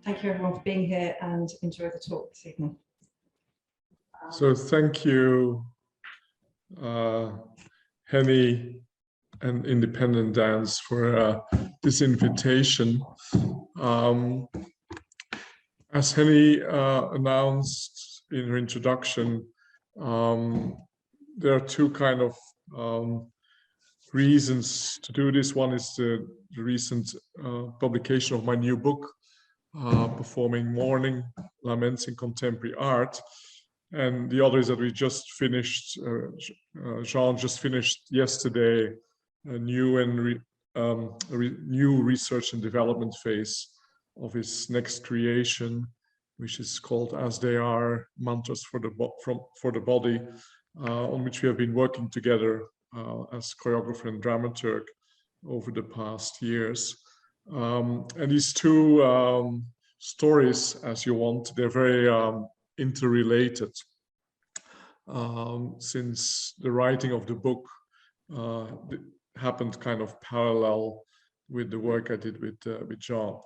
Thank you everyone for being here and enjoy the talk this evening. So thank you, Henny and Independent Dance for this invitation. As Henny announced in her introduction, there are two kind of reasons to do this. One is the recent publication of my new book, Performing Mourning, Laments in Contemporary Art. And the other is that we just finished, Jean just finished yesterday, a new and new research and development phase of his next creation, which is called As They Are, Mantras for the Body, on which we have been working together as choreographer and dramaturg over the past years. And these two stories, as you want, they're very interrelated. Since the writing of the book happened kind of parallel with the work I did with Jean.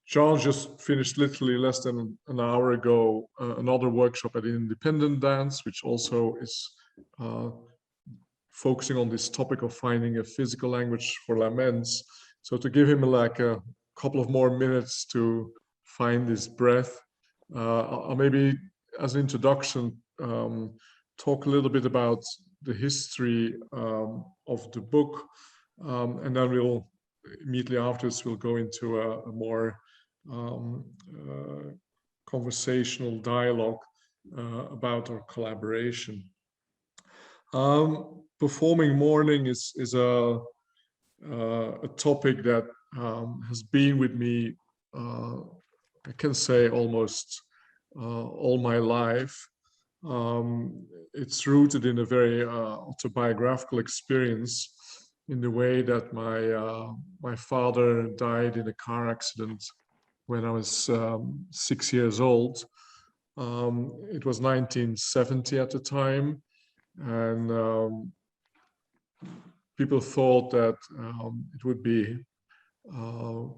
Jean just finished literally less than an hour ago another workshop at Independent Dance, which also is focusing on this topic of finding a physical language for laments. So to give him like a couple of more minutes to find his breath, I'll maybe as an introduction talk a little bit about the history of the book, and then we'll immediately afterwards we'll go into a more conversational dialogue about our collaboration. Performing mourning is a topic that has been with me, I can say, almost all my life. It's rooted in a very autobiographical experience, in the way that my father died in a car accident when I was 6 years old. It was 1970 at the time, and people thought that it would be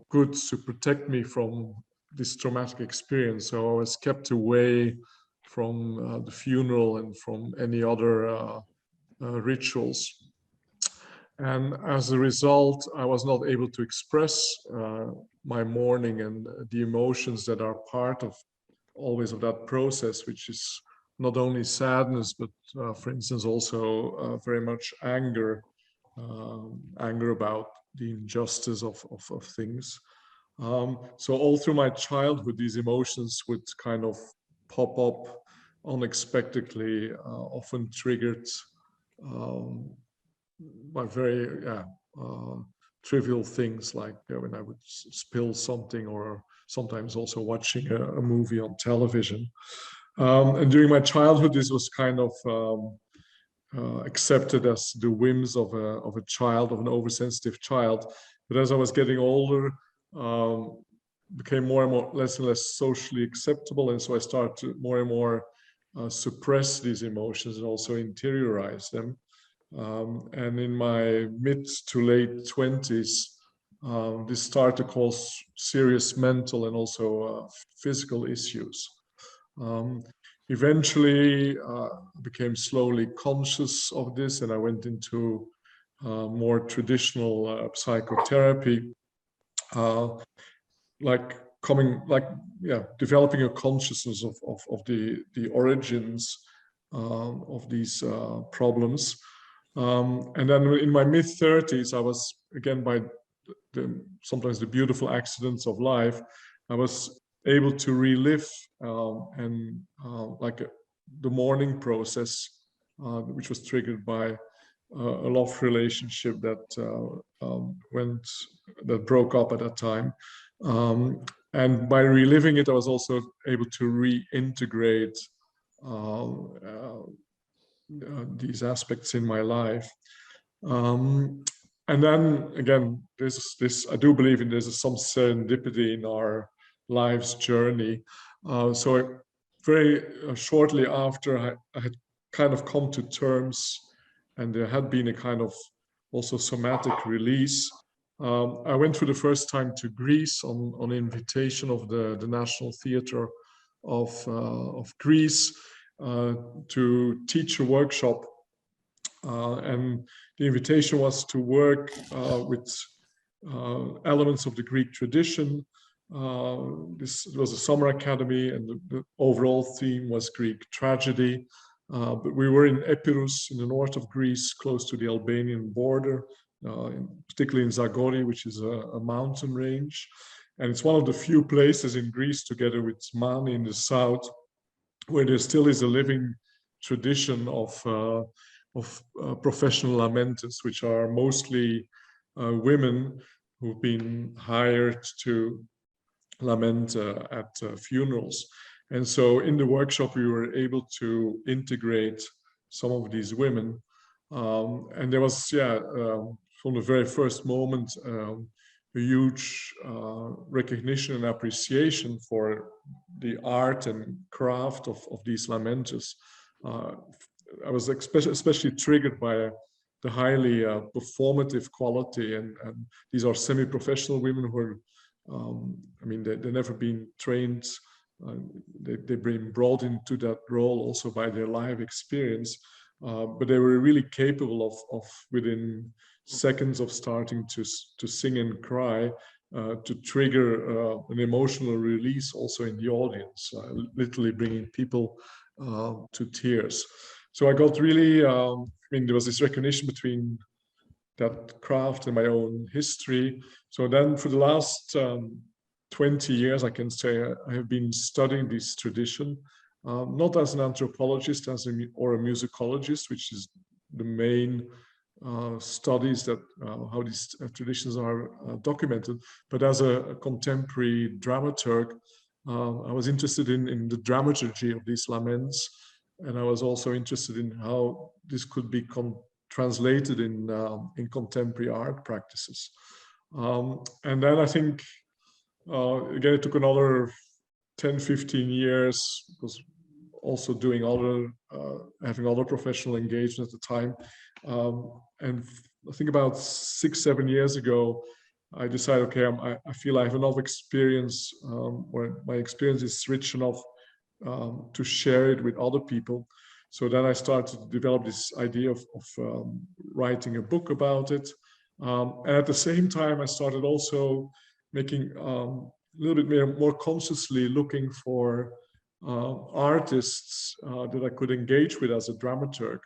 good to protect me from this traumatic experience. So I was kept away from the funeral and from any other rituals. And as a result, I was not able to express my mourning and the emotions that are part of always of that process, which is not only sadness, but for instance, also very much anger, anger about the injustice of things. So all through my childhood, these emotions would kind of pop up unexpectedly, often triggered by very trivial things, like when I would spill something, or sometimes also watching a movie on television. And during my childhood, this was kind of accepted as the whims of a child, of an oversensitive child. But as I was getting older, became more and more, less and less socially acceptable, and so I started to more and more suppress these emotions and also interiorize them. And in my mid to late 20s, this started to cause serious mental and also physical issues. Eventually, I became slowly conscious of this, and I went into more traditional psychotherapy, developing a consciousness of the origins of these problems. And then in my mid-30s, I was, again, by sometimes the beautiful accidents of life, I was able to relive the mourning process, which was triggered by a love relationship that broke up at that time. And by reliving it, I was also able to reintegrate these aspects in my life. And then again, I do believe there's some serendipity in our life's journey. So very shortly after I had kind of come to terms, and there had been a kind of also somatic release, I went for the first time to Greece on invitation of the National Theatre of Greece to teach a workshop. And the invitation was to work with elements of the Greek tradition. This was a summer academy, and the overall theme was Greek tragedy. But we were in Epirus, in the north of Greece, close to the Albanian border, particularly in Zagori, which is a mountain range. And it's one of the few places in Greece, together with Mani in the south, where there still is a living tradition of professional lamenters, which are mostly women who've been hired to lament at funerals. And so in the workshop, we were able to integrate some of these women. And there was, from the very first moment, a huge recognition and appreciation for the art and craft of these lamenters. I was especially triggered by the highly performative quality, and these are semi-professional women who are, I mean, they've never been trained. They've been brought into that role also by their life experience, but they were really capable of within seconds of starting to sing and cry, to trigger an emotional release also in the audience, literally bringing people to tears. So I got really, I mean, there was this recognition between that craft and my own history. So then for the last 20 years, I can say I have been studying this tradition, not as an anthropologist or a musicologist, which is the main studies that how these traditions are documented, but as a contemporary dramaturg. I was interested in the dramaturgy of these laments, and I was also interested in how this could be translated in contemporary art practices. And then I think, again, it took another 10, 15 years, because also doing other, having other professional engagement at the time. And I think about 6, 7 years ago, I decided, okay, I feel I have enough experience, or my experience is rich enough to share it with other people. So then I started to develop this idea of writing a book about it. And at the same time, I started also making a little bit more consciously looking for artists that I could engage with as a dramaturg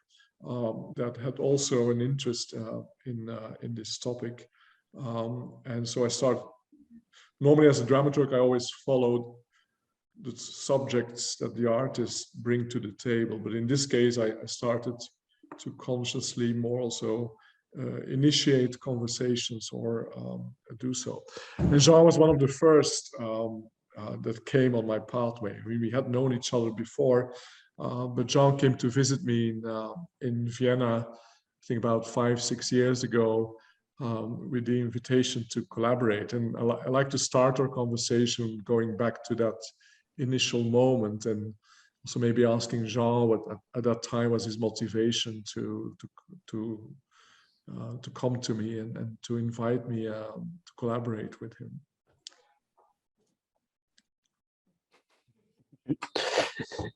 that had also an interest in this topic. And so I started, normally as a dramaturg, I always followed the subjects that the artists bring to the table. But in this case, I started to consciously more also initiate conversations or do so. And Jean was one of the first that came on my pathway. We had known each other before, but Jean came to visit me in Vienna, I think about 5, 6 years ago, with the invitation to collaborate. And I like to start our conversation going back to that initial moment, and also maybe asking Jean what at that time was his motivation to come to me and to invite me to collaborate with him.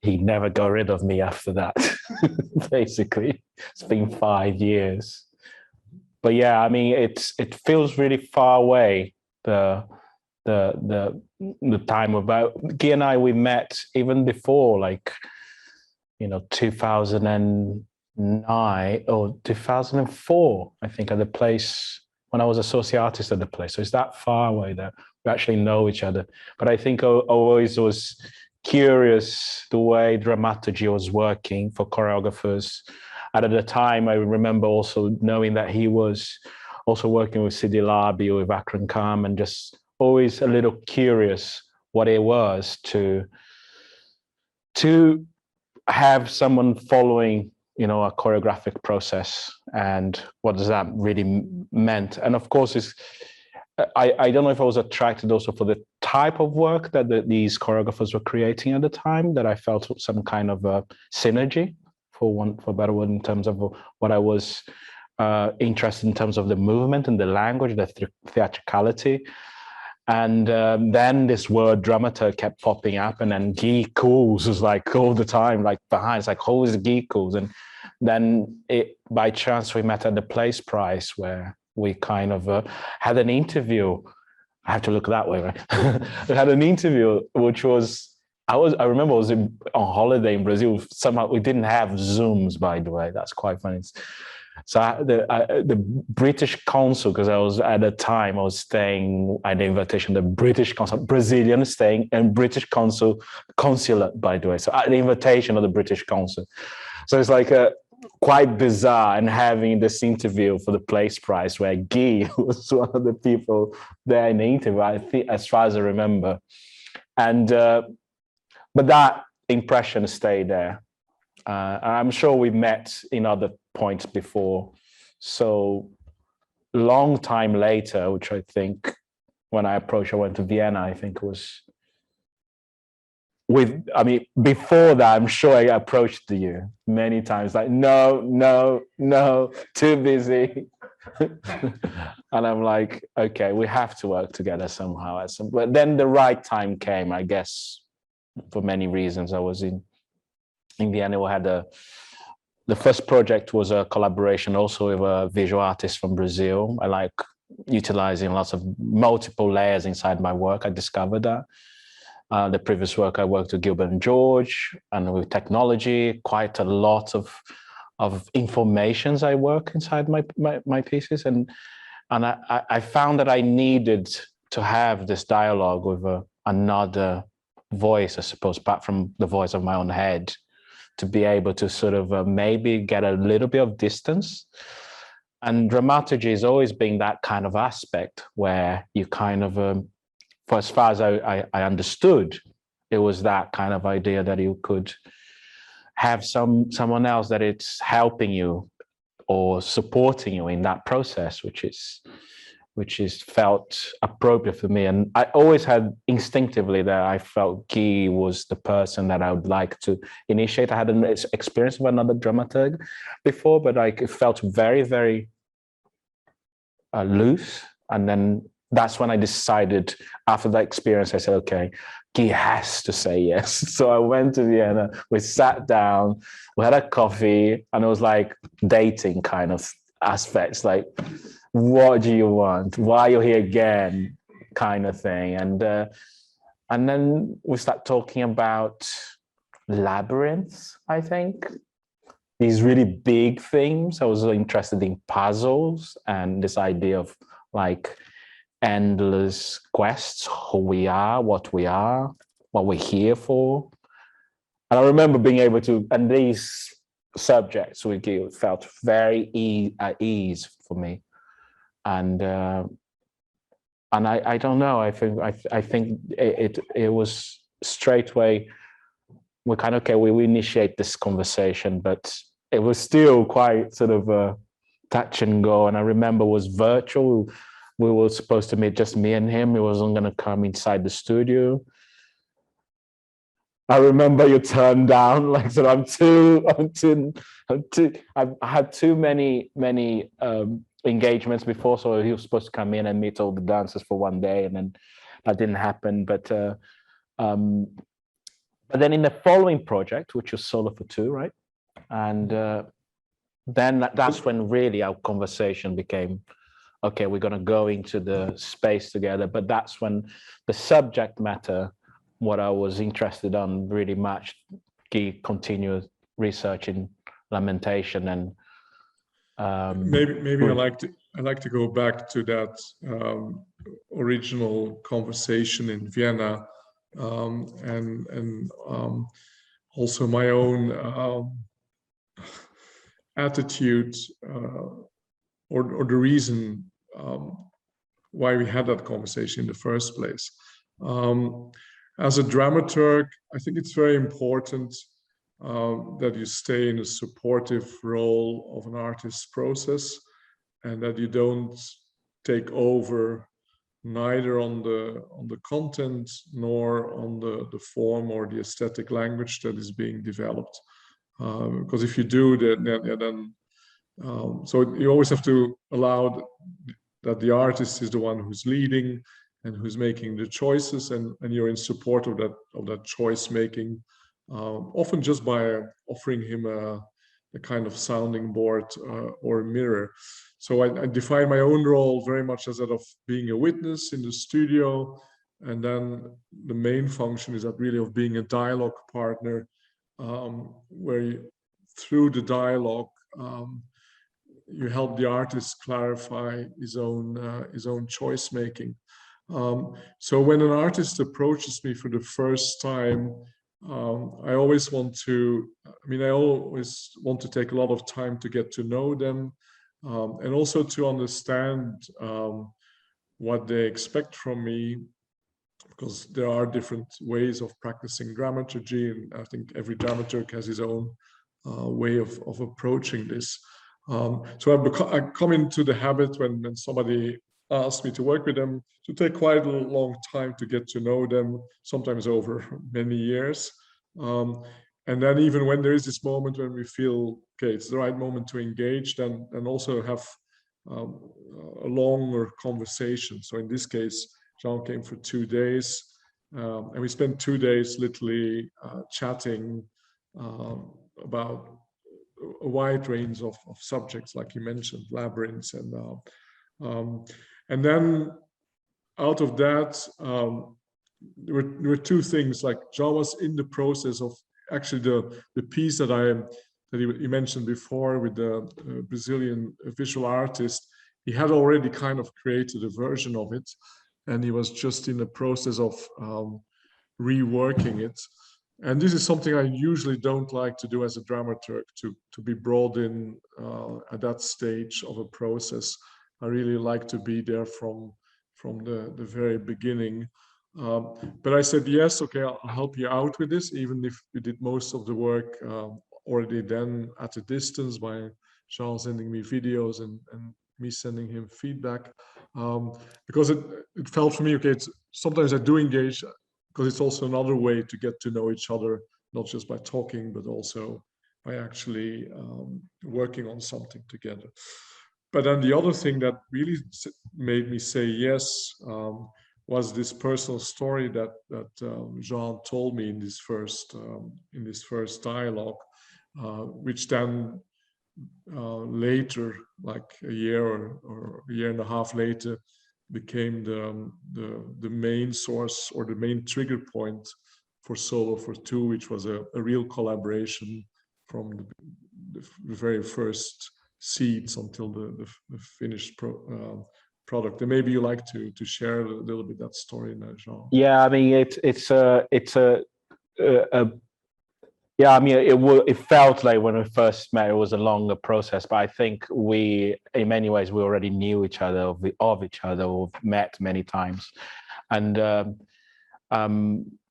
He never got rid of me after that. Basically, it's been 5 years. But yeah, I mean, it feels really far away. The time about Guy and I, we met even before, like, 2009 or 2004, I think, at the place when I was associate artist at the place. So it's that far away that we actually know each other. But I think I always was curious the way dramaturgy was working for choreographers. And at the time, I remember also knowing that he was also working with Sidi Labi or with Akram Khan, and just always a little curious what it was to have someone following, a choreographic process, and what does that really meant. And of course, I don't know if I was attracted also for the type of work that these choreographers were creating at the time, that I felt some kind of a synergy, for a better word, in terms of what I was interested in terms of the movement and the language, the theatricality. And then this word dramaturg kept popping up, and then Guy Cools was like all the time, like behind. It's like, who is Guy Cools? And then by chance we met at the Place Prize, where we kind of had an interview. I have to look that way, right? We had an interview, which was, I remember I was on holiday in Brazil. Somehow we didn't have Zooms, by the way. That's quite funny. So the British consul, because I was at the time, I was staying at the invitation, the British consul, Brazilian staying in British consulate, by the way. So at the invitation of the British consul. So it's like quite bizarre, and having this interview for the Place Prize where Guy was one of the people there in the interview, I think, as far as I remember. And but that impression stayed there. I'm sure we met in other points before. So long time later, which I think when I went to Vienna, I think it was before that, I'm sure I approached you many times, like, no, too busy. And I'm like, okay, we have to work together somehow. But then the right time came, I guess, for many reasons. I was in Vienna. We had the first project was a collaboration also with a visual artist from Brazil. I like utilizing lots of multiple layers inside my work. I discovered that. The previous work I worked with Gilbert and George, and with technology, quite a lot of informations I work inside my pieces. And I found that I needed to have this dialogue with another voice, I suppose, apart from the voice of my own head, to be able to sort of maybe get a little bit of distance. And dramaturgy has always been that kind of aspect where you kind of, for as far as I understood, it was that kind of idea that you could have someone else that it's helping you or supporting you in that process, which is felt appropriate for me. And I always had instinctively that I felt Guy was the person that I would like to initiate. I had an experience with another dramaturg before, but it felt very, very loose. And then that's when I decided, after that experience, I said, okay, Guy has to say yes. So I went to Vienna, we sat down, we had a coffee, and it was like dating kind of aspects, like, what do you want? Why are you here again? Kind of thing. And then we start talking about labyrinths, I think. These really big themes. I was interested in puzzles and this idea of like endless quests, who we are, what we're here for. And I remember being able to, and these subjects with you felt very at ease for me. And I don't know, I think it was straight away, we kind of, okay, we initiate this conversation, but it was still quite sort of touch and go. And I remember it was virtual. We were supposed to meet, just me and him. He wasn't going to come inside the studio. I remember you turned down, like, so I had too many engagements before, so he was supposed to come in and meet all the dancers for one day, and then that didn't happen. But then in the following project, which was Solo for Two, right? And then that's when really our conversation became, okay, we're going to go into the space together. But that's when the subject matter, what I was interested on, really matched Guy continued research in lamentation. And maybe I like to go back to that original conversation in Vienna, and also my own attitude, or the reason why we had that conversation in the first place. As a dramaturg, I think it's very important that you stay in a supportive role of an artist's process, and that you don't take over neither on the content nor on the form or the aesthetic language that is being developed. Because if you do that, then So you always have to allow that the artist is the one who's leading and who's making the choices, and you're in support of that choice making, often just by offering him a kind of sounding board or a mirror. So I define my own role very much as that of being a witness in the studio, and then the main function is that really of being a dialogue partner, where you, through the dialogue, you help the artist clarify his own choice making. So when an artist approaches me for the first time, I always want to, I always want to take a lot of time to get to know them, and also to understand what they expect from me, because there are different ways of practicing dramaturgy, and I think every dramaturg has his own way of approaching this. So I come into the habit when somebody asks me to work with them to take quite a long time to get to know them, sometimes over many years. And then even when there is this moment when we feel, okay, it's the right moment to engage, then and also have a longer conversation. So in this case, Jean came for 2 days, and we spent 2 days literally chatting about a wide range of subjects, like you mentioned, labyrinths, and then out of that, there were two things. Like Jean was in the process of actually the piece that he mentioned before with the Brazilian visual artist. He had already kind of created a version of it, and he was just in the process of reworking it. And this is something I usually don't like to do as a dramaturg, to be brought in at that stage of a process. I really like to be there from the very beginning. But I said, yes, okay, I'll help you out with this, even if you did most of the work already then at a distance by Jean sending me videos and me sending him feedback. Because it felt for me, okay, sometimes I do engage, because it's also another way to get to know each other, not just by talking, but also by actually working on something together. But then the other thing that really made me say yes was this personal story that Jean told me in this first dialogue, which then later, like a year or a year and a half later, became the main source or the main trigger point for Solo for Two, which was a real collaboration from the very first seeds until the finished product. And maybe you like to share a little bit that story now, Jean. Yeah, I mean yeah, I mean it felt like when we first met it was a longer process, but I think we, in many ways, we already knew each other of each other, or met many times, and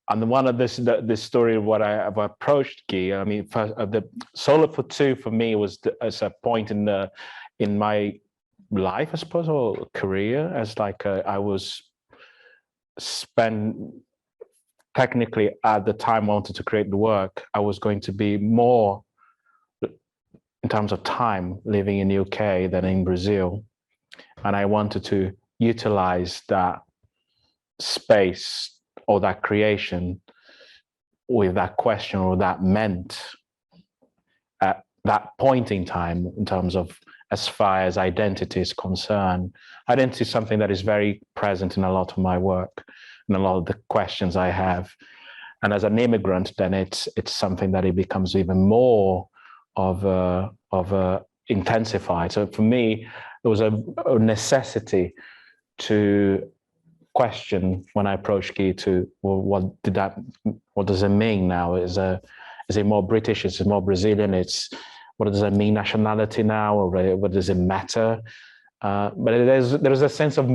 one of this story of what I've approached Guy. I mean, the Solo for Two for me was as a point in my life, I suppose, or career, as like I was technically at the time I wanted to create the work, I was going to be more in terms of time living in the UK than in Brazil, and I wanted to utilize that space or that creation with that question or that meant at that point in time, in terms of as far as identity is concerned. Identity is something that is very present in a lot of my work and a lot of the questions I have. And as an immigrant, then it's something that it becomes even more of a intensified. So for me, it was a necessity to question when I approached Guy to, well, what does it mean now? Is it more British? Is it more Brazilian? What does it mean, nationality now? Or what does it matter? But there's a sense of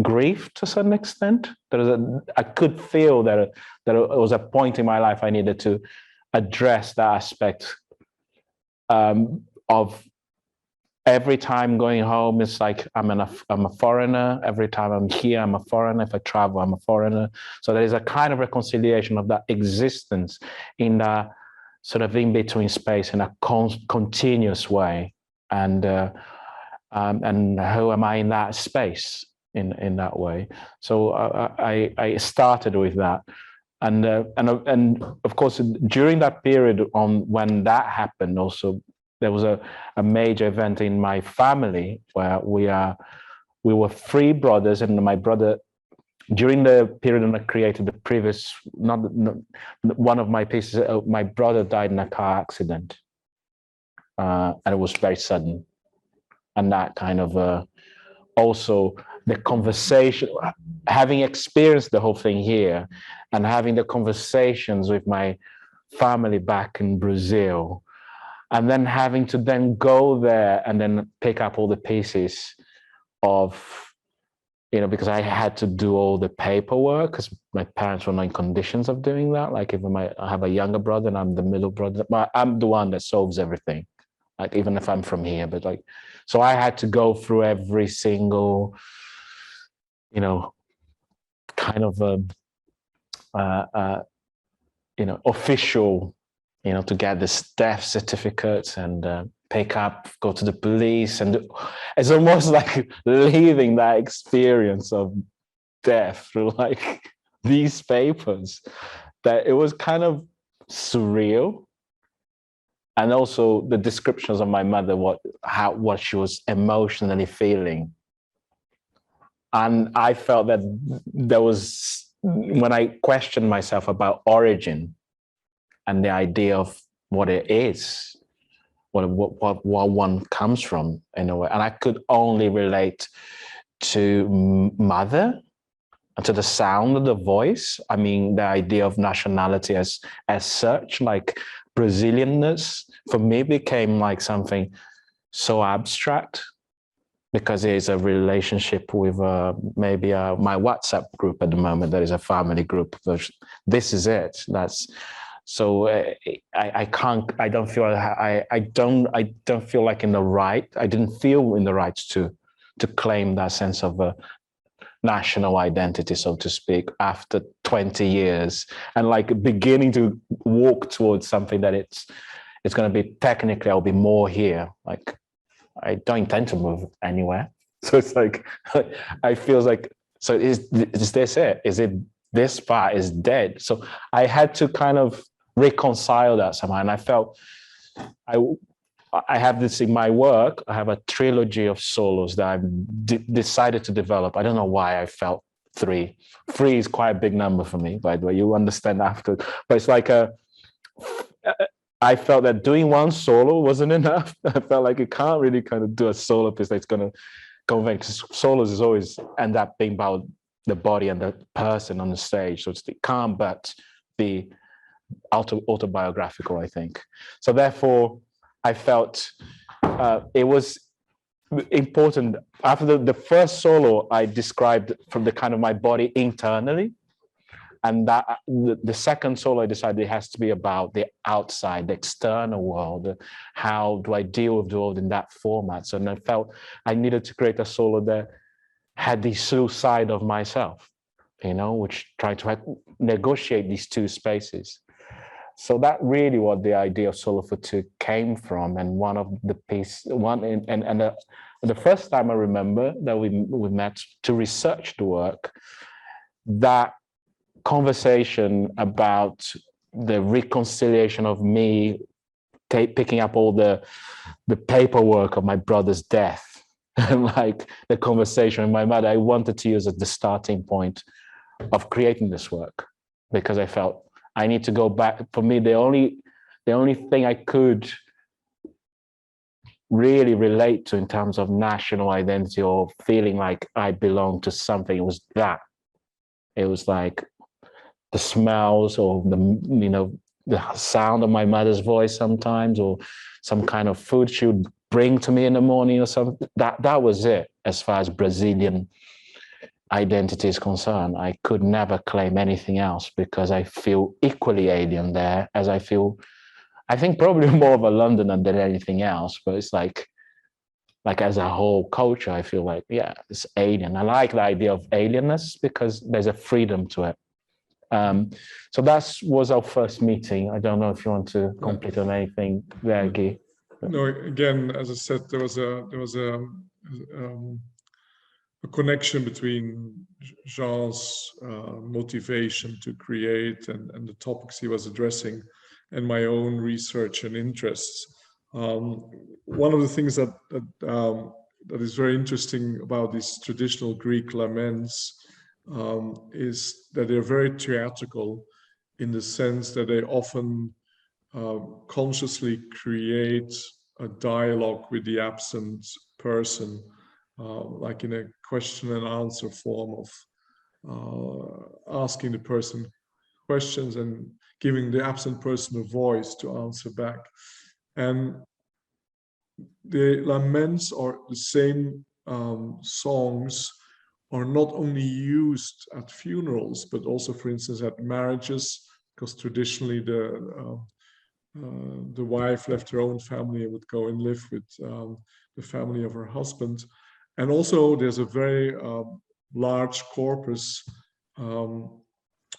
grief to a certain extent. I could feel that it was a point in my life I needed to address that aspect of every time going home. It's like I'm a foreigner. Every time I'm here, I'm a foreigner. If I travel, I'm a foreigner. So there is a kind of reconciliation of that existence in that sort of in-between space in a continuous way. and who am I in that space in that way? So I started with that, and of course during that period when that happened, also there was a major event in my family where we were three brothers, and my brother, during the period when I created the previous, one of my pieces, my brother died in a car accident, and it was very sudden. And that kind of also the conversation, having experienced the whole thing here and having the conversations with my family back in Brazil, and then having to then go there and then pick up all the pieces of, because I had to do all the paperwork because my parents were not in conditions of doing that. Like even I have a younger brother and I'm the middle brother, but I'm the one that solves everything. Like even if I'm from here, but like, so I had to go through every single, kind of, official, to get this death certificate and pick up, go to the police, and it's almost like leaving that experience of death through like these papers. That it was kind of surreal. And also the descriptions of my mother, what she was emotionally feeling. And I felt that there was, when I questioned myself about origin and the idea of what it is, what one comes from in a way, and I could only relate to mother and to the sound of the voice. I mean, the idea of nationality as such, like Brazilianness, for me became like something so abstract because it is a relationship with maybe my WhatsApp group at the moment. That is a family group. This is it. That's so I don't feel like in the right. I didn't feel in the right to claim that sense of national identity, so to speak, after 20 years, and like beginning to walk towards something that it's going to be technically, I'll be more here. Like I don't intend to move anywhere. So it's like, I feel like, so is this it? Is it this part is dead? So I had to kind of reconcile that somehow. And I felt I have this in my work. I have a trilogy of solos that I've decided to develop. I don't know why I felt three. Three is quite a big number for me, by the way. You understand after. But it's like I felt that doing one solo wasn't enough. I felt like you can't really kind of do a solo piece that's going to convey. Because solos is always end up being about the body and the person on the stage. So it can't but be autobiographical, I think. So therefore, I felt it was important. After the first solo, I described from the kind of my body internally. And that the second solo, I decided it has to be about the outside, the external world. How do I deal with the world in that format? So I felt I needed to create a solo that had the suicide of myself, which tried to negotiate these two spaces. So that really what the idea of Solo for Two came from. And one of the piece, the first time I remember that we met to research the work, that conversation about the reconciliation of me picking up all the paperwork of my brother's death and like the conversation with my mother, I wanted to use as the starting point of creating this work, because I felt I need to go back. For me, the only thing I could really relate to in terms of national identity or feeling like I belong to something, it was that. It was like the smells or the sound of my mother's voice sometimes, or some kind of food she would bring to me in the morning or something. That was it as far as Brazilian identity is concerned. I could never claim anything else because I feel equally alien there as I feel, I think probably more of a Londoner than anything else, but it's like as a whole culture, I feel like, yeah, it's alien. I like the idea of alienness because there's a freedom to it. So that was our first meeting. I don't know if you want to complete on anything there, Guy. No, again, as I said, there was a connection between Jean's motivation to create and the topics he was addressing, and my own research and interests. One of the things that is very interesting about these traditional Greek laments is that they're very theatrical, in the sense that they often consciously create a dialogue with the absent person, like in a question and answer form of asking the person questions and giving the absent person a voice to answer back. And the laments, or the same songs, are not only used at funerals, but also, for instance, at marriages, because traditionally the wife left her own family and would go and live with the family of her husband. And also there's a very large corpus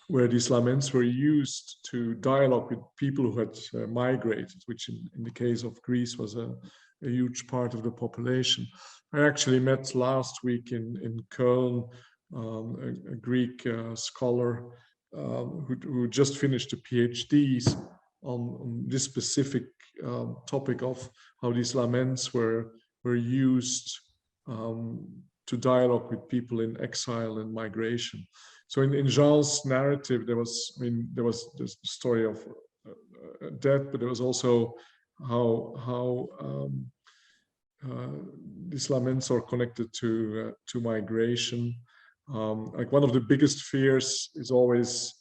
where these laments were used to dialogue with people who had migrated, which in the case of Greece was a huge part of the population. I actually met last week in Köln a Greek scholar who just finished a PhD on this specific topic of how these laments were used to dialogue with people in exile and migration. So in Jean's narrative, there was the story of death, but there was also how these laments are connected to migration. Like one of the biggest fears is always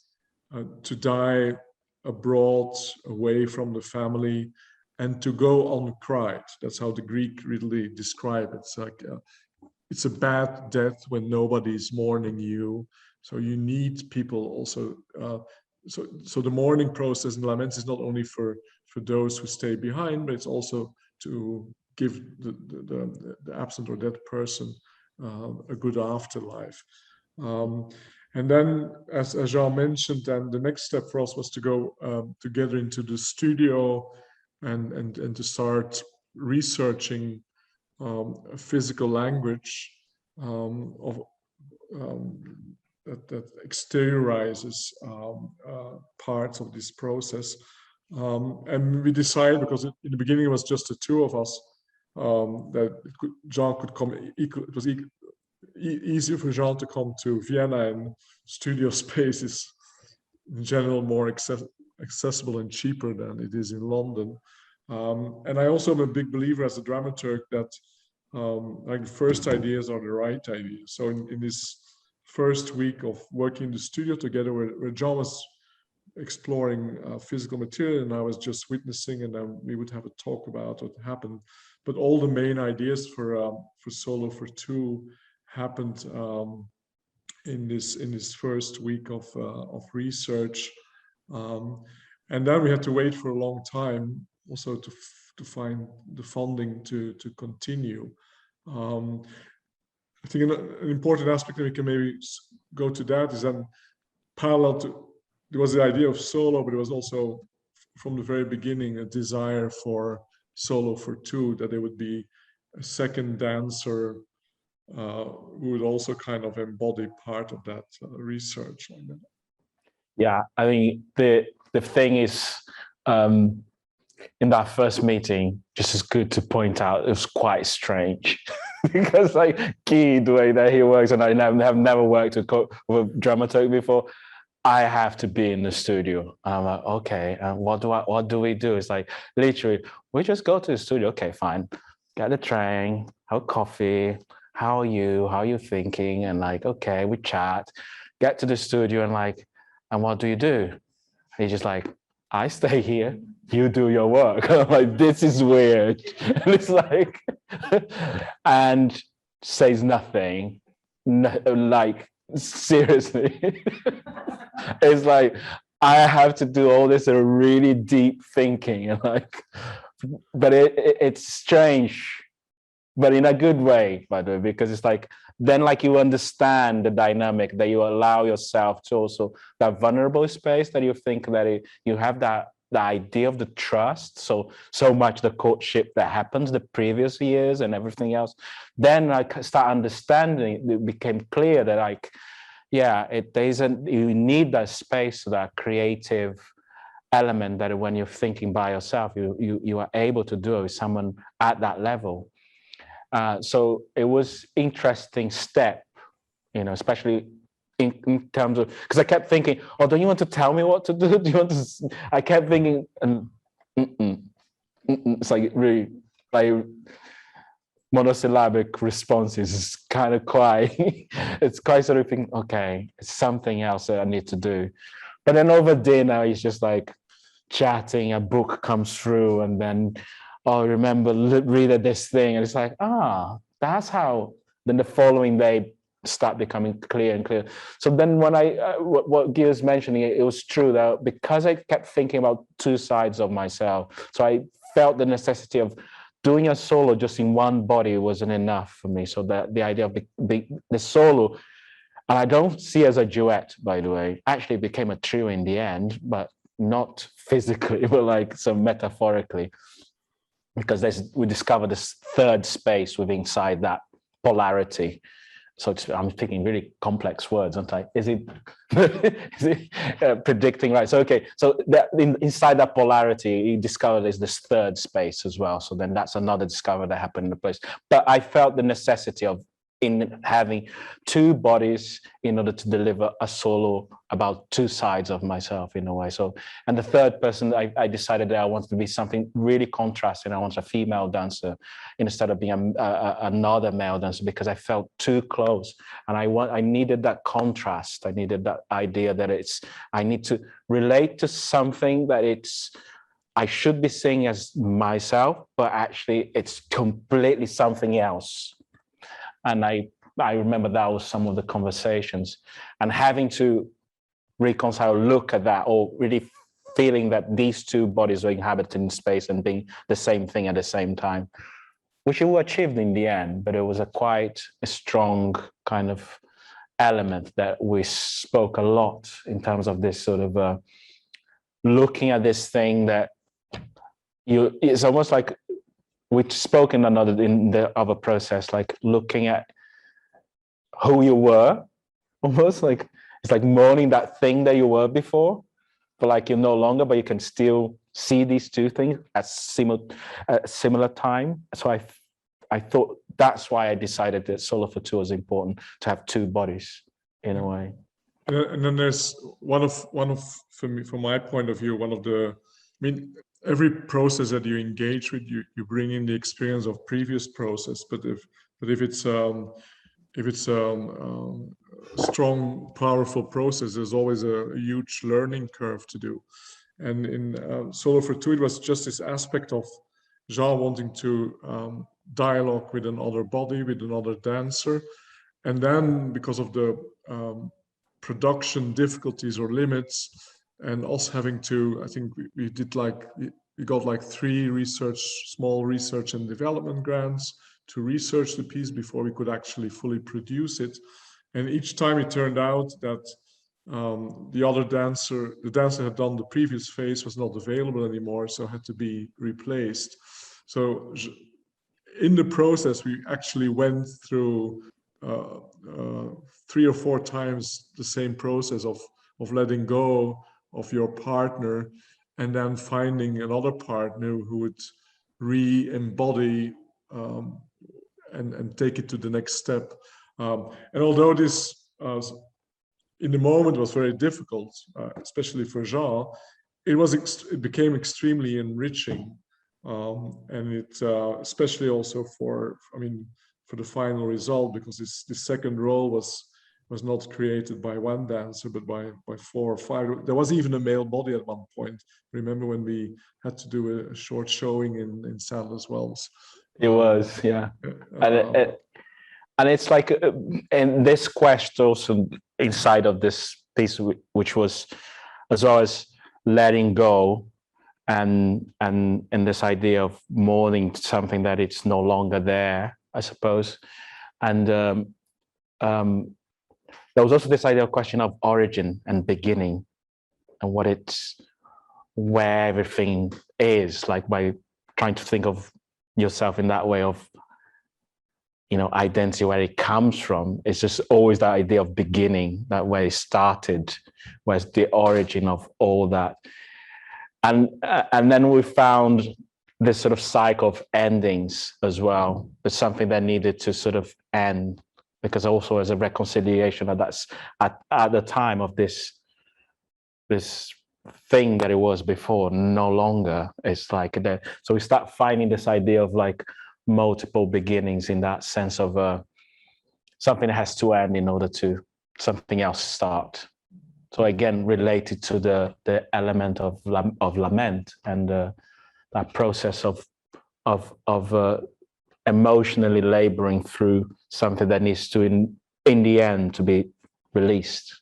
to die abroad, away from the family, and to go uncried. That's how the Greek really describe it. It's like it's a bad death when nobody's mourning you. So you need people also. So the mourning process in laments is not only for those who stay behind, but it's also to give the absent or dead person a good afterlife. And then, as Jean mentioned, then the next step for us was to go together into the studio and to start researching a physical language that exteriorizes parts of this process. And we decided, because in the beginning it was just the two of us, that Jean could come. It was easier for Jean to come to Vienna, and studio space is in general more accessible and cheaper than it is in London. And I also am a big believer as a dramaturg that like the first ideas are the right ideas. So in this first week of working in the studio together, where Jean was exploring physical material and I was just witnessing, and then we would have a talk about what happened. But all the main ideas for Solo for Two happened in this first week of research, and then we had to wait for a long time also to find the funding to continue. I think an important aspect that we can maybe go to that is then parallel to, there was the idea of Solo, but it was also from the very beginning a desire for Solo for Two, that there would be a second dancer who would also kind of embody part of that research. Yeah, I mean, the thing is, in that first meeting, just as good to point out, it was quite strange because like Guy, the way that he works, and I have never worked with a dramaturg before. I have to be in the studio. I'm like, okay, what do we do? It's like literally, we just go to the studio. Okay, fine. Get the train, have coffee. How are you? How are you thinking? And like, okay, we chat. Get to the studio and like, and what do you do? He's just like, I stay here, you do your work. I'm like, this is weird. And it's like, and says nothing. No, like, seriously. It's like, I have to do all this really deep thinking, and like, but it's strange, but in a good way, by the way, because it's like, then like you understand the dynamic, that you allow yourself to also, that vulnerable space that you think that you have that the idea of the trust, so much the courtship that happens the previous years and everything else, then I start understanding, it became clear that like, yeah, you need that space, that creative element, that when you're thinking by yourself, you are able to do it with someone at that level. So it was interesting step, you know, especially in terms of, because I kept thinking, oh, don't you want to tell me what to do? Do you want to? I kept thinking, it's like really like monosyllabic responses. It's kind of quite, it's quite sort of thinking, okay, it's something else that I need to do. But then over dinner, it's just like chatting, a book comes through, and then, oh, remember, read this thing. And it's like, that's how, then the following day, start becoming clear and clear. So then when what Gil's mentioning, it was true that because I kept thinking about two sides of myself, so I felt the necessity of doing a solo just in one body wasn't enough for me. So that the idea of the solo, and I don't see it as a duet, by the way, actually became a trio in the end, but not physically, but like so metaphorically, because we discovered this third space within inside that polarity. So I'm speaking really complex words, aren't I? Is it predicting right? So okay, so inside that polarity, you discovered there's this third space as well. So then that's another discovery that happened in the place. But I felt the necessity of having two bodies in order to deliver a solo about two sides of myself in a way. So, and the third person, I decided that I wanted to be something really contrasting. I wanted a female dancer instead of being another male dancer, because I felt too close, and I needed that contrast. I needed that idea that I need to relate to something that I should be seeing as myself, but actually it's completely something else. And I remember that was some of the conversations, and having to reconcile, look at that, or really feeling that these two bodies were inhabiting space and being the same thing at the same time, which we achieved in the end, but it was quite a strong kind of element that we spoke a lot in terms of this sort of looking at this thing that it's almost like, we spoke in the other process, like looking at who you were, almost like it's like mourning that thing that you were before, but like you're no longer, but you can still see these two things at similar time. So I thought that's why I decided that solo for two was important, to have two bodies in a way. And then there's one of for me, from my point of view, every process that you engage with, you bring in the experience of previous process. But if it's strong, powerful process, there's always a huge learning curve to do. And in Solo for Two, it was just this aspect of Jean wanting to dialogue with another body, with another dancer, and then because of the production difficulties or limits, and us having to, I think we got like 3 small research and development grants to research the piece before we could actually fully produce it. And each time it turned out that the dancer had done the previous phase was not available anymore, so had to be replaced. So in the process, we actually went through 3 or 4 times the same process of letting go of your partner, and then finding another partner who would re-embody and take it to the next step. And although this in the moment was very difficult, especially for Jean, it became extremely enriching, and it especially also for the final result, because this second role was not created by one dancer, but by 4 or 5. There was even a male body at one point. Remember when we had to do a short showing in Sadler's Wells? It was, yeah. And it's like, and this quest also inside of this piece, which was as well as letting go, and this idea of mourning something that it's no longer there, I suppose. And there was also this idea of question of origin and beginning, and what it's where everything is, like by trying to think of yourself in that way of, you know, identity, where it comes from. It's just always that idea of beginning, that where it started, where's the origin of all that. And then we found this sort of cycle of endings as well. It's something that needed to sort of end, because also as a reconciliation of that's at the time of this thing that it was before, no longer. It's like that. So we start finding this idea of like multiple beginnings in that sense of something that has to end in order to something else start. So again, related to the element of lament and that process of emotionally laboring through something that needs to in the end to be released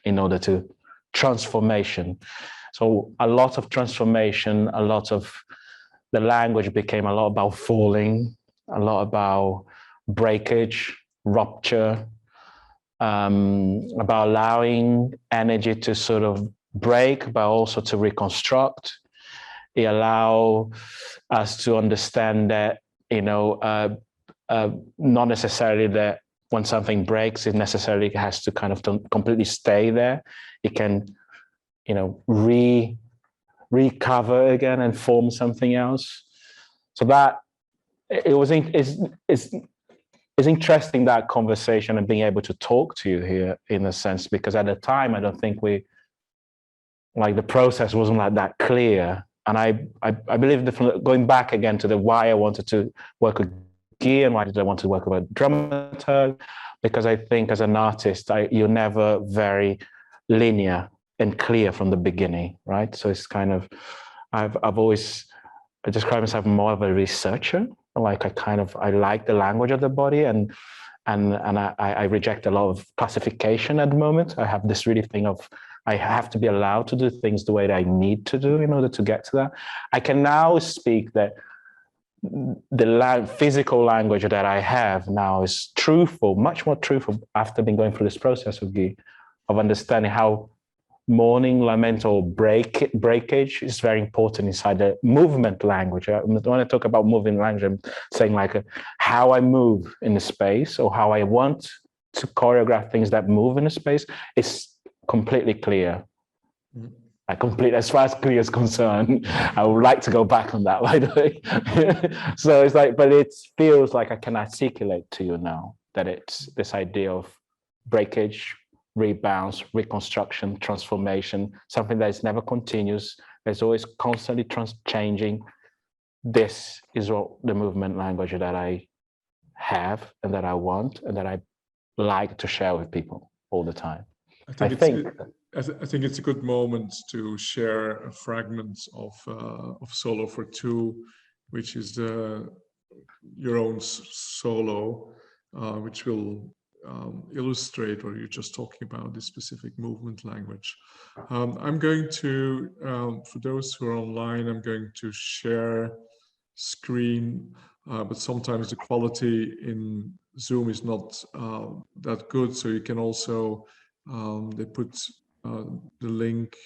in order to transformation. So a lot of transformation, a lot of the language became a lot about falling, a lot about breakage, rupture, about allowing energy to sort of break, but also to reconstruct. It allows us to understand that, you know, not necessarily that when something breaks, it necessarily has to kind of completely stay there. It can, you know, recover again and form something else. So that it's interesting, that conversation and being able to talk to you here in a sense, because at the time I don't think the process wasn't like that clear. And I believe going back again to the why I wanted to work with Guy and why did I want to work with a dramaturg, because I think as an artist, you're never very linear and clear from the beginning, right? So it's kind of, I've always described myself more of a researcher. Like I like the language of the body, and I reject a lot of classification at the moment. I have this really thing of I have to be allowed to do things the way that I need to do in order to get to that. I can now speak that the physical language that I have now is truthful, much more truthful after being going through this process with Guy, of understanding how mourning, lament, or breakage is very important inside the movement language. When I talk about moving language, I'm saying like how I move in the space, or how I want to choreograph things that move in the space is completely clear. As far as clear is concerned. I would like to go back on that, by the way. So it's like, but it feels like I can articulate to you now that it's this idea of breakage, rebounds, reconstruction, transformation, something that is never continuous. There's always constantly changing. This is what the movement language that I have and that I want and that I like to share with people all the time. I think it's a good moment to share a fragment of Solo for Two, which is your own solo, which will illustrate what you're just talking about, this specific movement language. I'm going to, for those who are online, I'm going to share screen, but sometimes the quality in Zoom is not that good. So you can also, they put the link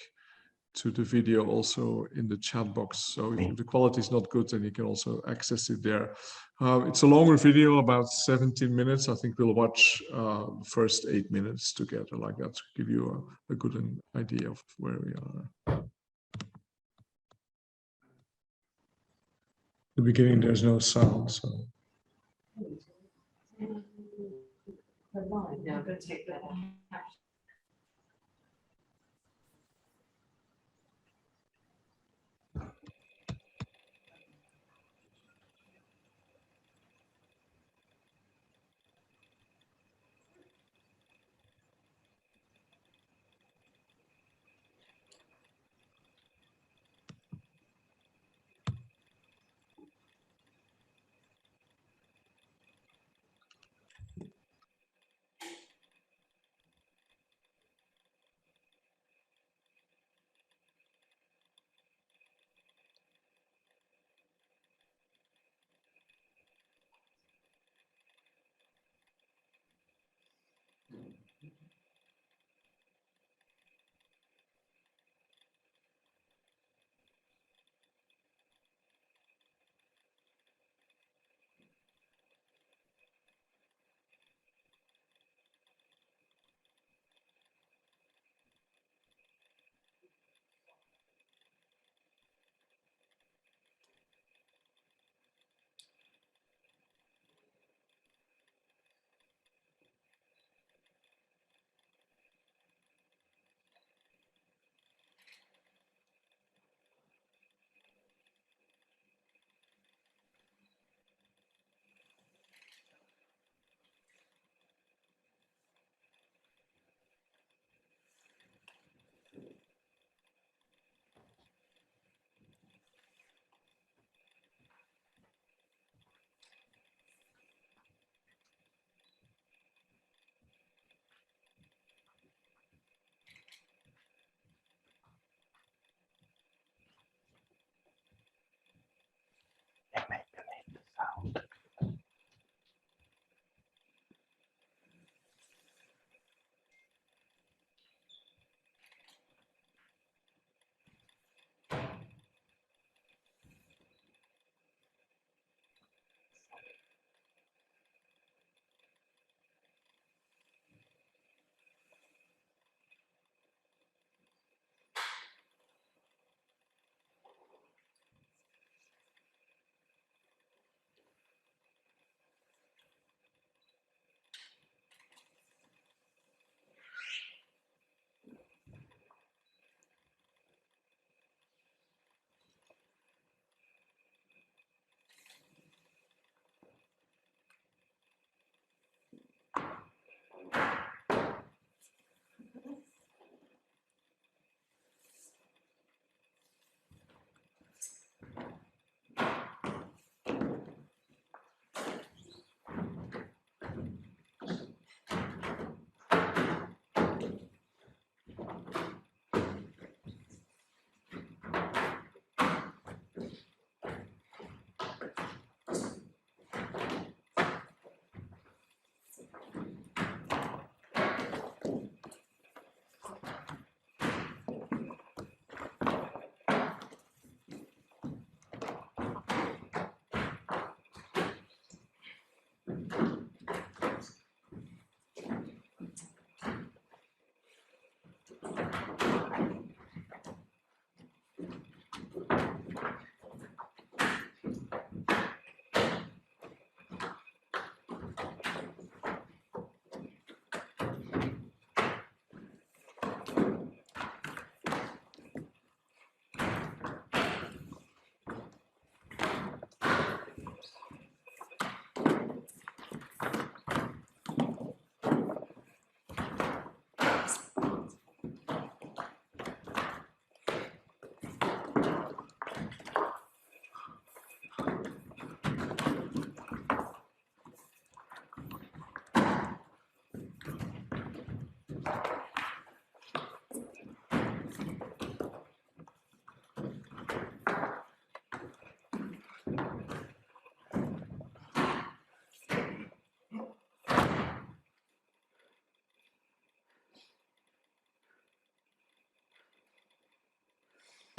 to the video also in the chat box. So if the quality is not good, then you can also access it there. It's a longer video, about 17 minutes. I think we'll watch the first 8 minutes together like that to give you a good idea of where we are. At the beginning, there's no sound, so.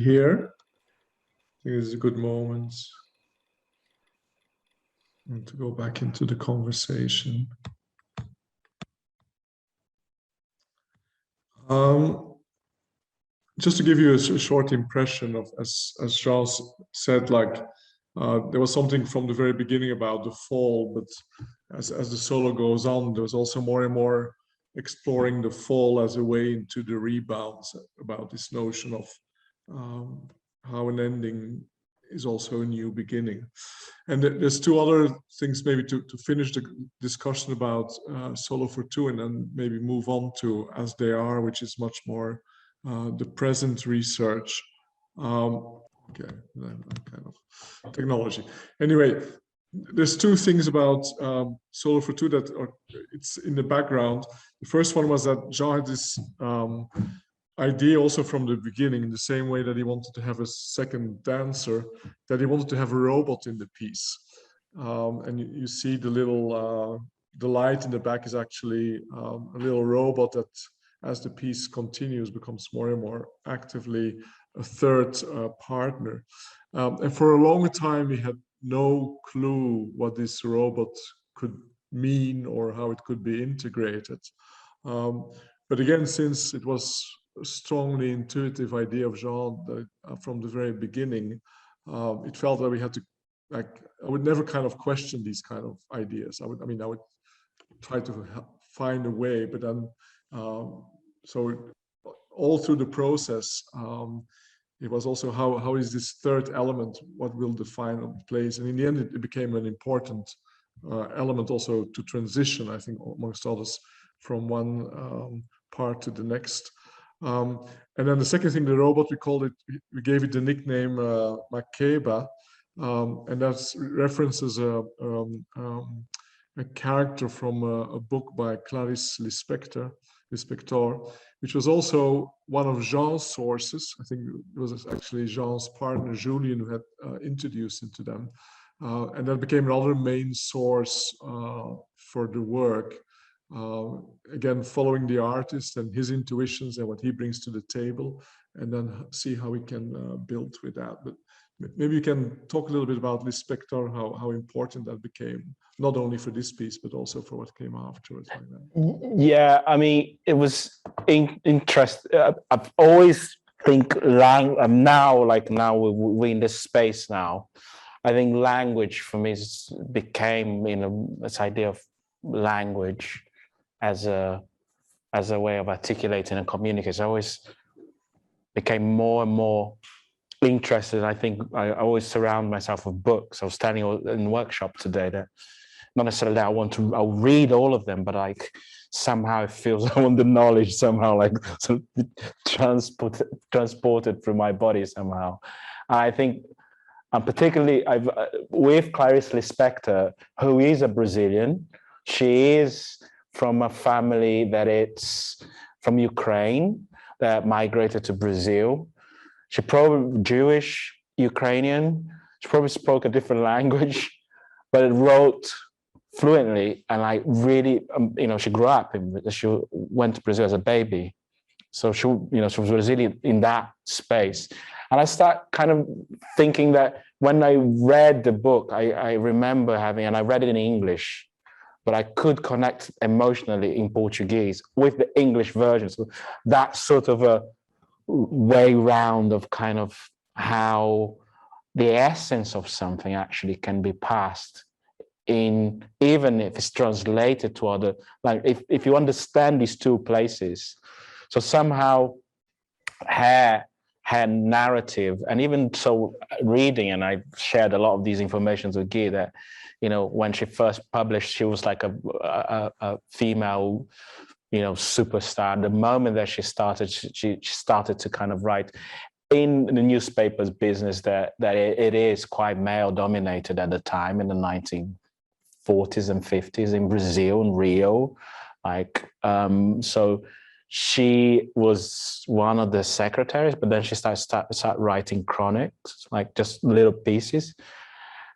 Here, I think this is a good moment to go back into the conversation. Just to give you a short impression of, as Jean said, like there was something from the very beginning about the fall, but as the solo goes on, there was also more and more exploring the fall as a way into the rebounds, about this notion of how an ending is also a new beginning. And there's two other things maybe to finish the discussion about solo for two, and then maybe move on to As They Are, which is much more the present research. Okay, kind of technology. Anyway, there's two things about solo for two that are, it's in the background. The first one was that Jean had this idea also from the beginning, in the same way that he wanted to have a second dancer, that he wanted to have a robot in the piece. And you see the little, the light in the back is actually a little robot that, as the piece continues, becomes more and more actively a third partner. And for a long time, we had no clue what this robot could mean or how it could be integrated. But again, since it was a strongly intuitive idea of Jean that, from the very beginning, it felt that we had to, like, I would never kind of question these kind of ideas. I would try to find a way, but then, so all through the process, it was also how is this third element, what will define the place? And in the end, it became an important element also to transition, I think, amongst others, from one part to the next. And then the second thing, the robot, we gave it the nickname Makeba, and that's references a character from a book by Clarice Lispector, which was also one of Jean's sources. I think it was actually Jean's partner, Julien, who had introduced him to them. And that became another main source for the work. Again, following the artist and his intuitions and what he brings to the table, and then see how we can build with that. But maybe you can talk a little bit about Lispector, how important that became, not only for this piece, but also for what came afterwards. Like that. Yeah, I mean, it was interesting. I've always think now we're in this space now. I think language for me became, this idea of language as a way of articulating and communicating. I always became more and more interested. I think I always surround myself with books. I was standing in a workshop today that not necessarily that I'll read all of them, but like somehow it feels I want the knowledge somehow like transported through my body somehow. I think particularly with Clarice Lispector, who is a Brazilian. She is from a family that it's from Ukraine that migrated to Brazil. She probably Jewish, Ukrainian. She probably spoke a different language, but wrote fluently and like really, she grew up she went to Brazil as a baby. So she was Brazilian in that space. And I start kind of thinking that when I read the book, I remember and I read it in English, but I could connect emotionally in Portuguese with the English version. So that's sort of a way round of kind of how the essence of something actually can be passed in, even if it's translated to other, like if you understand these two places. So somehow her narrative, and even so reading, and I shared a lot of these informations with Guy, that, you know, when she first published, she was like a female, you know, superstar. The moment that she started to kind of write in the newspapers business, that it is quite male dominated at the time, in the 1940s and 50s in Brazil and Rio, like so she was one of the secretaries, but then she started writing chronics, like just little pieces,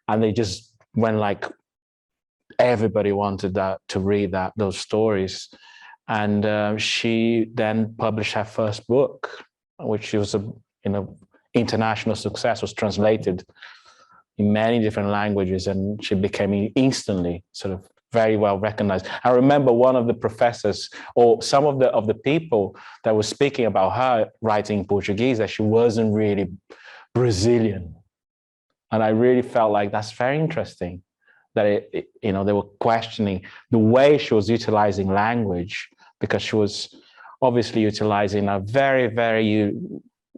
and they just went like, everybody wanted to read those stories. And she then published her first book, which was a international success, was translated in many different languages, and she became instantly sort of very well recognized. I remember one of the professors, or some of the people that were speaking about her writing in Portuguese, that she wasn't really Brazilian. And I really felt like that's very interesting, that they were questioning the way she was utilizing language, because she was obviously utilizing a very, very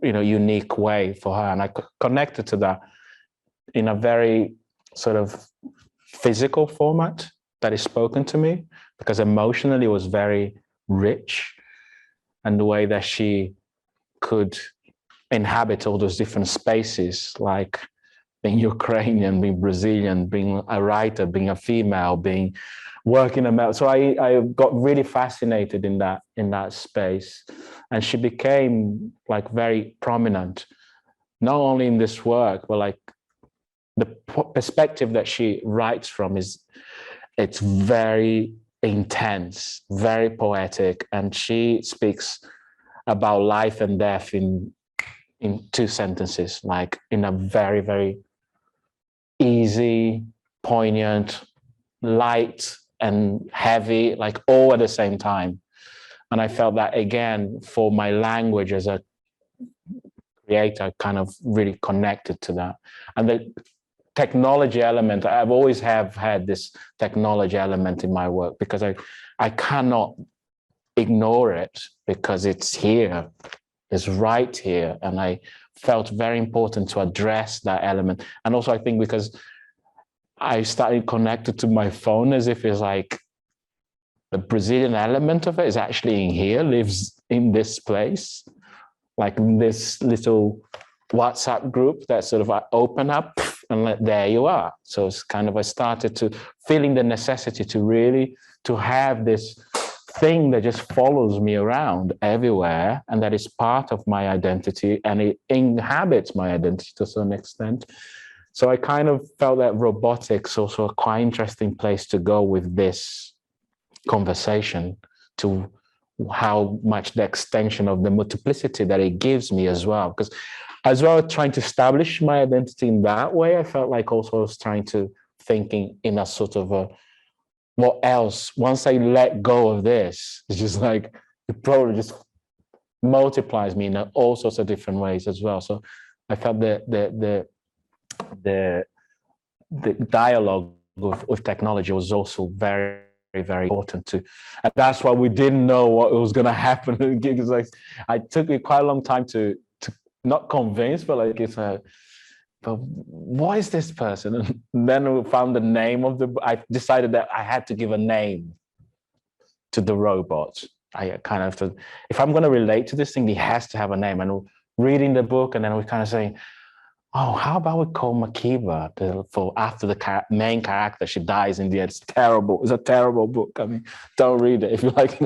unique way for her. And I connected to that in a very sort of physical format that is spoken to me, because emotionally it was very rich, and the way that she could inhabit all those different spaces, like being Ukrainian, being Brazilian, being a writer, being a female, being working a male. So I got really fascinated in that space, and she became like very prominent, not only in this work, but like the perspective that she writes from it's very intense, very poetic, and she speaks about life and death in 2 sentences, like in a very, very easy, poignant, light and heavy, like all at the same time. And I felt that, again, for my language as a creator, kind of really connected to that. And the technology element, I've always had this technology element in my work, because I cannot ignore it, because it's here, it's right here. And I felt very important to address that element. And also I think because I started connected to my phone, as if it's like the Brazilian element of it is actually in here, lives in this place, like in this little WhatsApp group that sort of I open up and there you are. So it's kind of, I started to feeling the necessity to have this thing that just follows me around everywhere, and that is part of my identity, and it inhabits my identity to some extent. So I kind of felt that robotics also a quite interesting place to go with this conversation, to how much the extension of the multiplicity that it gives me as well. Because as well as trying to establish my identity in that way, I felt like also I was trying to thinking in a sort of a, what else? Once I let go of this, it's just like, it probably just multiplies me in all sorts of different ways as well. So I felt the dialogue with technology was also very, very important too. And that's why we didn't know what was going to happen. Because like, it took me quite a long time to not convince, but like it's a, but what is this person? And then we found the name of I decided that I had to give a name to the robot. I kind of, if I'm going to relate to this thing, it has to have a name. And reading the book, and then we kind of saying, oh, how about we call Makiba for after the main character? She dies in the end. It's terrible. It's a terrible book. I mean, don't read it if you like.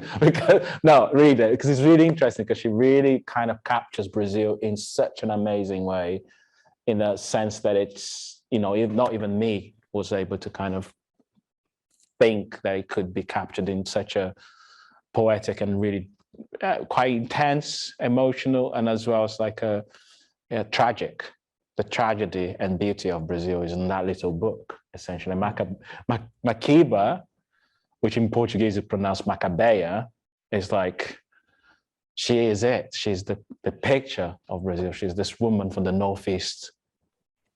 No, read it, because it's really interesting, because she really kind of captures Brazil in such an amazing way, in a sense that it's, not even me was able to kind of think that it could be captured in such a poetic and really quite intense, emotional, and as well as like a tragic. The tragedy and beauty of Brazil is in that little book, essentially. Makiba which in Portuguese is pronounced Macabeia, is like, she is it. She's the picture of Brazil. She's this woman from the Northeast.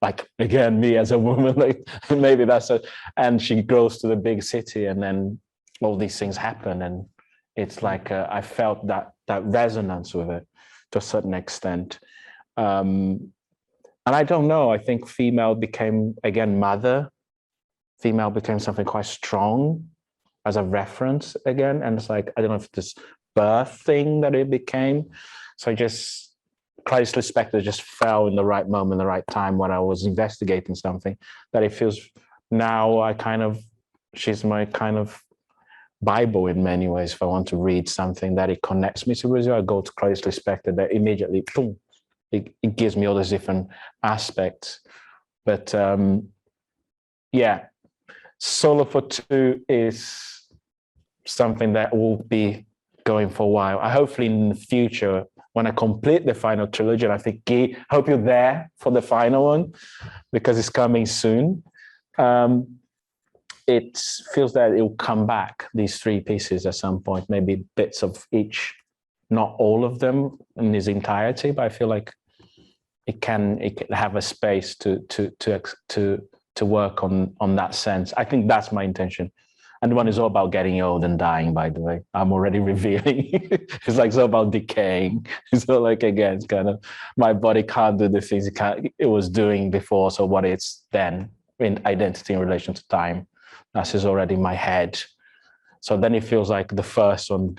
Like, again, me as a woman, like maybe that's a, and she goes to the big city and then all these things happen. And it's like, I felt that resonance with it to a certain extent. And I don't know, I think female became, again, mother. Female became something quite strong as a reference again. And it's like, I don't know if this birth thing that it became. So I just, Christ Spectre just fell in the right moment, the right time when I was investigating something that it feels now I kind of, she's my kind of Bible in many ways. If I want to read something that it connects me to Brazil, I go to Christ Spectre, that immediately, boom, it gives me all these different aspects. But yeah, Solo for Two is something that will be going for a while. I hopefully in the future, when I complete the final trilogy, and I think hope you're there for the final one because it's coming soon. It feels that it will come back, these three pieces at some point, maybe bits of each, not all of them in its entirety, but I feel like it can have a space to work on that sense. I think that's my intention. And the one is all about getting old and dying, by the way. I'm already revealing. It's like, it's all about decaying. So like, again, it's kind of, my body can't do the things it was doing before. So what it's then in identity in relation to time, that is already in my head. So then it feels like the first one,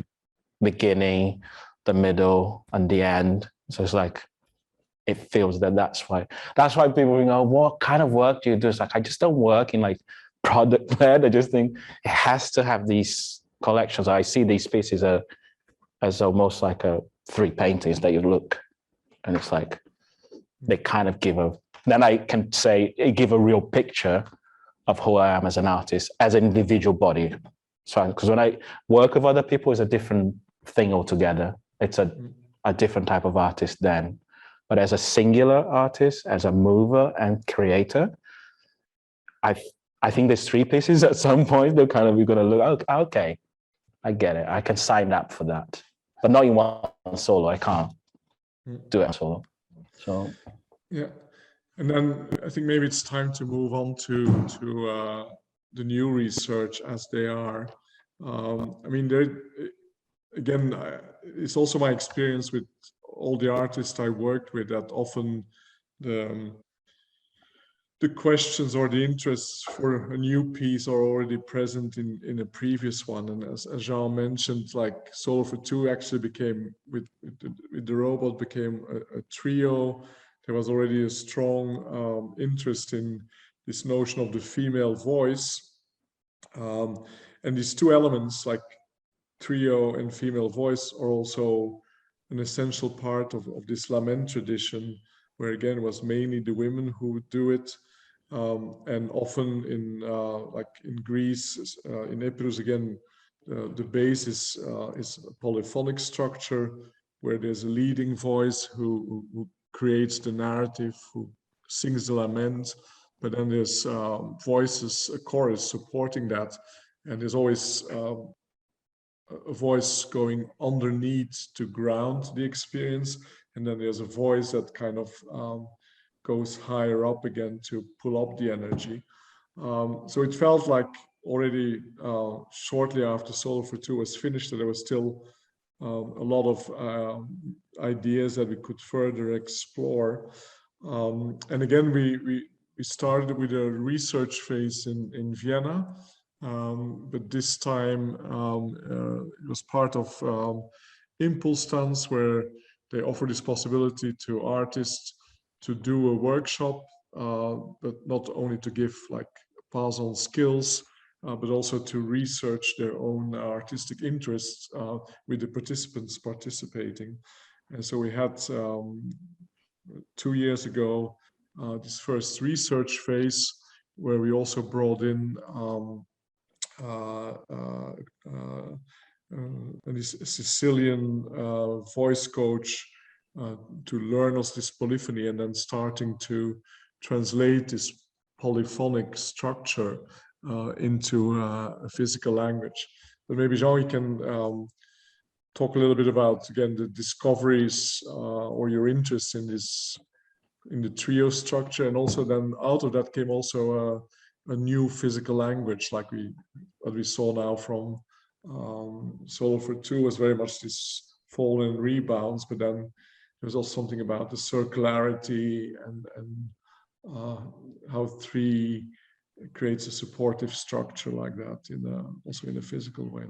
beginning, the middle, and the end. So it's like, it feels that's why people go, what kind of work do you do? It's like, I just don't work in like product led. I just think it has to have these collections. I see these pieces as almost like three paintings that you look, and it's like they kind of then I can say give a real picture of who I am as an artist, as an individual body. So because when I work with other people, it's a different thing altogether. It's a different type of artist then. But as a singular artist, as a mover and creator, I think there's three pieces at some point. They're kind of, you're going to look, okay, I get it. I can sign up for that, but not in one solo. I can't do it solo. So yeah, and then I think maybe it's time to move on to the new research as they are. I mean, again, it's also my experience with all the artists I worked with that often the questions or the interests for a new piece are already present in a previous one. And as Jean mentioned, like Solo for Two actually became, with the robot, became a trio. There was already a strong interest in this notion of the female voice. And these two elements, like trio and female voice, are also an essential part of this lament tradition, where again, it was mainly the women who would do it. And often in like in Greece, in Epirus again, the base is a polyphonic structure where there's a leading voice who creates the narrative, who sings the lament, but then there's voices, a chorus supporting that, and there's always a voice going underneath to ground the experience, and then there's a voice that kind of goes higher up again to pull up the energy. So it felt like already shortly after Solo for Two was finished that there was still a lot of ideas that we could further explore. And again, we started with a research phase in Vienna, but this time it was part of Impulse Dance, where they offer this possibility to artists to do a workshop, but not only to give like pass on skills, but also to research their own artistic interests with the participants participating. And so we had 2 years ago this first research phase, where we also brought in a Sicilian voice coach to learn us this polyphony, and then starting to translate this polyphonic structure into a physical language. But maybe Jean, you can talk a little bit about, again, the discoveries or your interest in this, in the trio structure, and also then out of that came also a new physical language, like what we saw now from Solo for Two was very much this fall and rebounds, but then there's also something about the circularity and how three creates a supportive structure like that also in a physical way.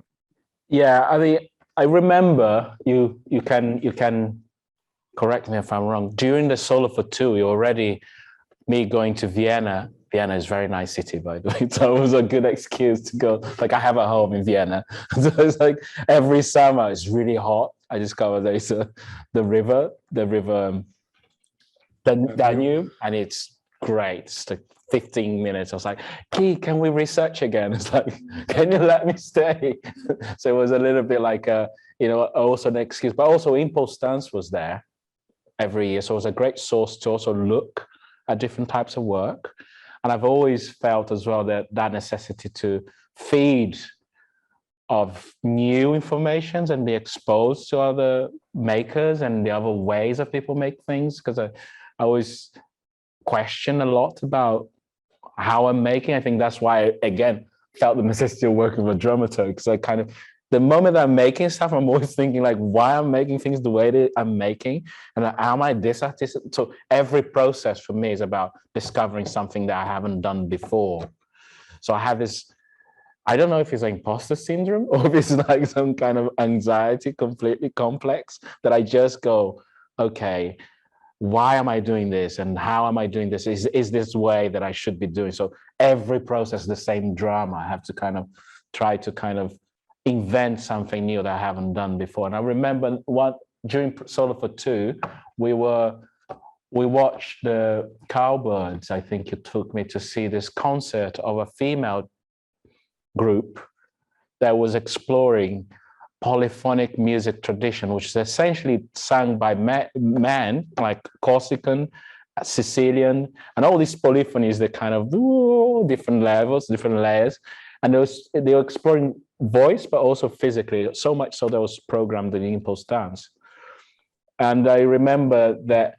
Yeah, I mean, I remember you can correct me if I'm wrong. During the Solo for Two, you already me going to Vienna. Vienna is a very nice city, by the way. So it was a good excuse to go. Like I have a home in Vienna. So it's like every summer it's really hot. I discovered there's the river Danube, and it's great. It's like 15 minutes. I was like, Key, can we research again? It's like, can you let me stay? So it was a little bit like also an excuse, but also Impulse Dance was there every year. So it was a great source to also look at different types of work. And I've always felt as well that necessity to feed of new informations and be exposed to other makers and the other ways that people make things, because I always question a lot about how I'm making. I think that's why I, again, felt the necessity of working with a dramaturg, because I kind of, the moment I'm making stuff, I'm always thinking like why I'm making things the way that I'm making, and am I this artist? So every process for me is about discovering something that I haven't done before. So I have this, I don't know if it's like imposter syndrome or if it's like some kind of anxiety, completely complex, that I just go, okay, why am I doing this and how am I doing this? Is this way that I should be doing? So every process, the same drama, I have to kind of try to kind of invent something new that I haven't done before. And I remember during Solo for Two, we watched the Cowbirds. I think you took me to see this concert of a female group that was exploring polyphonic music tradition, which is essentially sung by men like Corsican, Sicilian, and all these polyphonies that kind of different levels, different layers. And they were exploring voice, but also physically, so much so that was programmed in Impulse Dance. And I remember that,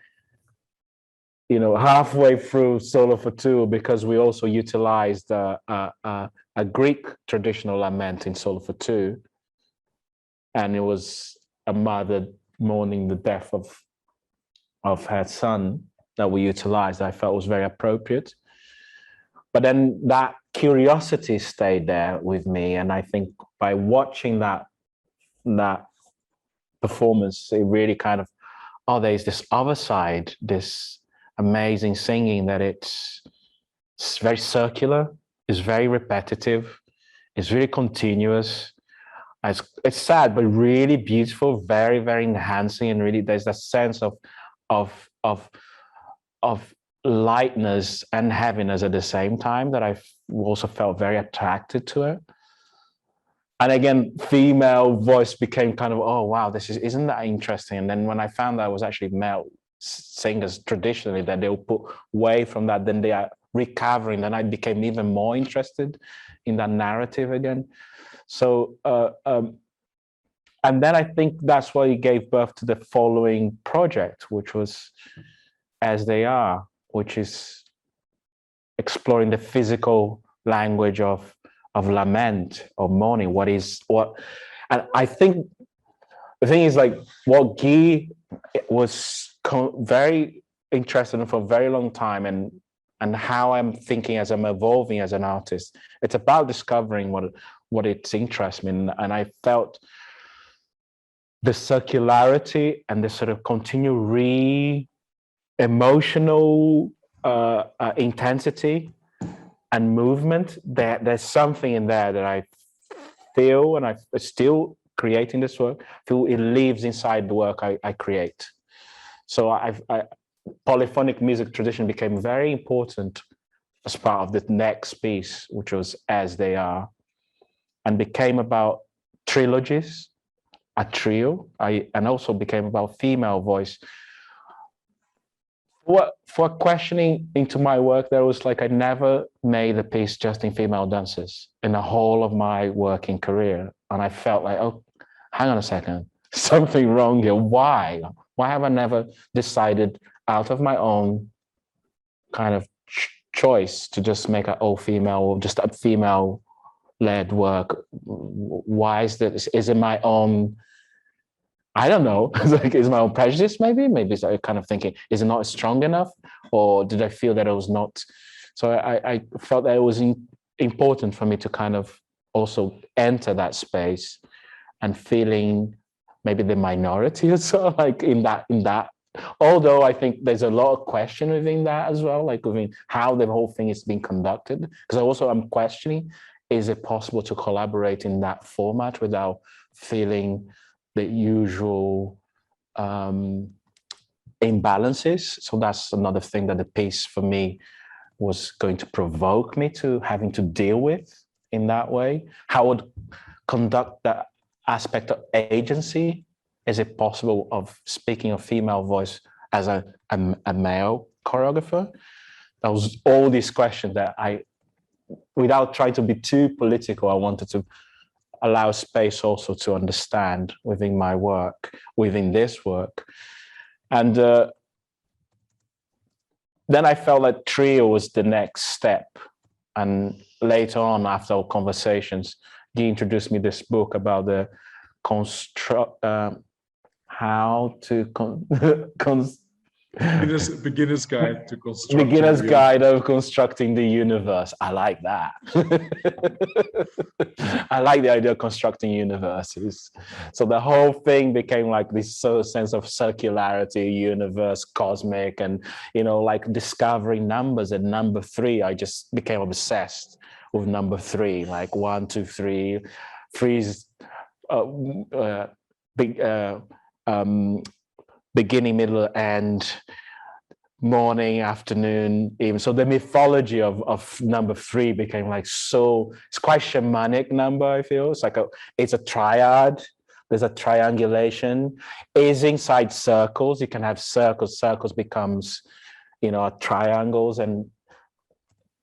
halfway through Solo for Two, because we also utilized a Greek traditional lament in Solo for Two, and it was a mother mourning the death of her son that we utilized. I felt was very appropriate. But then that curiosity stayed there with me, and I think by watching that performance, it really kind of, there's this other side, this amazing singing that it's very circular, it's very repetitive, it's really continuous. It's sad, but really beautiful, very, very enhancing, and really there's that sense of lightness and heaviness at the same time that I also felt very attracted to it. And again, female voice became kind of, oh wow, isn't that interesting? And then when I found that it was actually male singers traditionally that they'll put away from that, then they are recovering, then I became even more interested in that narrative again. So, and then I think that's why it gave birth to the following project, which was As They Are, which is exploring the physical language of lament or mourning. And I think the thing is, like, what Guy was very interested in for a very long time, and how I'm thinking as I'm evolving as an artist, it's about discovering what its interests me. And I felt the circularity and the sort of continued emotional intensity and movement. There's something in there that I feel, and I still creating this work, feel it lives inside the work I create. So polyphonic music tradition became very important as part of the next piece, which was As They Are, and became about trilogies, a trio, and also became about female voice For questioning into my work, there was like I never made a piece just in female dancers in the whole of my working career, and I felt like, oh, hang on a second, something wrong here. Why have I never decided out of my own kind of choice to just make an all female or just a female led work? Why is this? Is it my own? I don't know. Like, is my own prejudice? Maybe it's like kind of thinking, is it not strong enough, or did I feel that it was not? So I felt that it was important for me to kind of also enter that space and feeling maybe the minority as well, like in that. Although I think there's a lot of question within that as well, like within how the whole thing is being conducted. Because I'm questioning, is it possible to collaborate in that format without feeling the usual imbalances? So that's another thing that the piece for me was going to provoke me to having to deal with in that way. How would conduct that aspect of agency? Is it possible of speaking a female voice as a male choreographer? That was all these questions that without trying to be too political, I wanted to allow space also to understand within my work, within this work. And then I felt like trio was the next step. And later on, after our conversations, he introduced me this book about the how to beginner's guide to constructing beginner's guide of constructing the universe. I like that. I like the idea of constructing universes. So the whole thing became like this sort of sense of circularity, universe, cosmic, and like discovering numbers. And number 3, I just became obsessed with number 3, like 1, 2, 3. Three's beginning, middle, end, morning, afternoon, even. So the mythology of number 3 became like it's quite shamanic number, I feel. It's a triad. There's a triangulation. Is inside circles. You can have circles. Circles becomes, triangles, and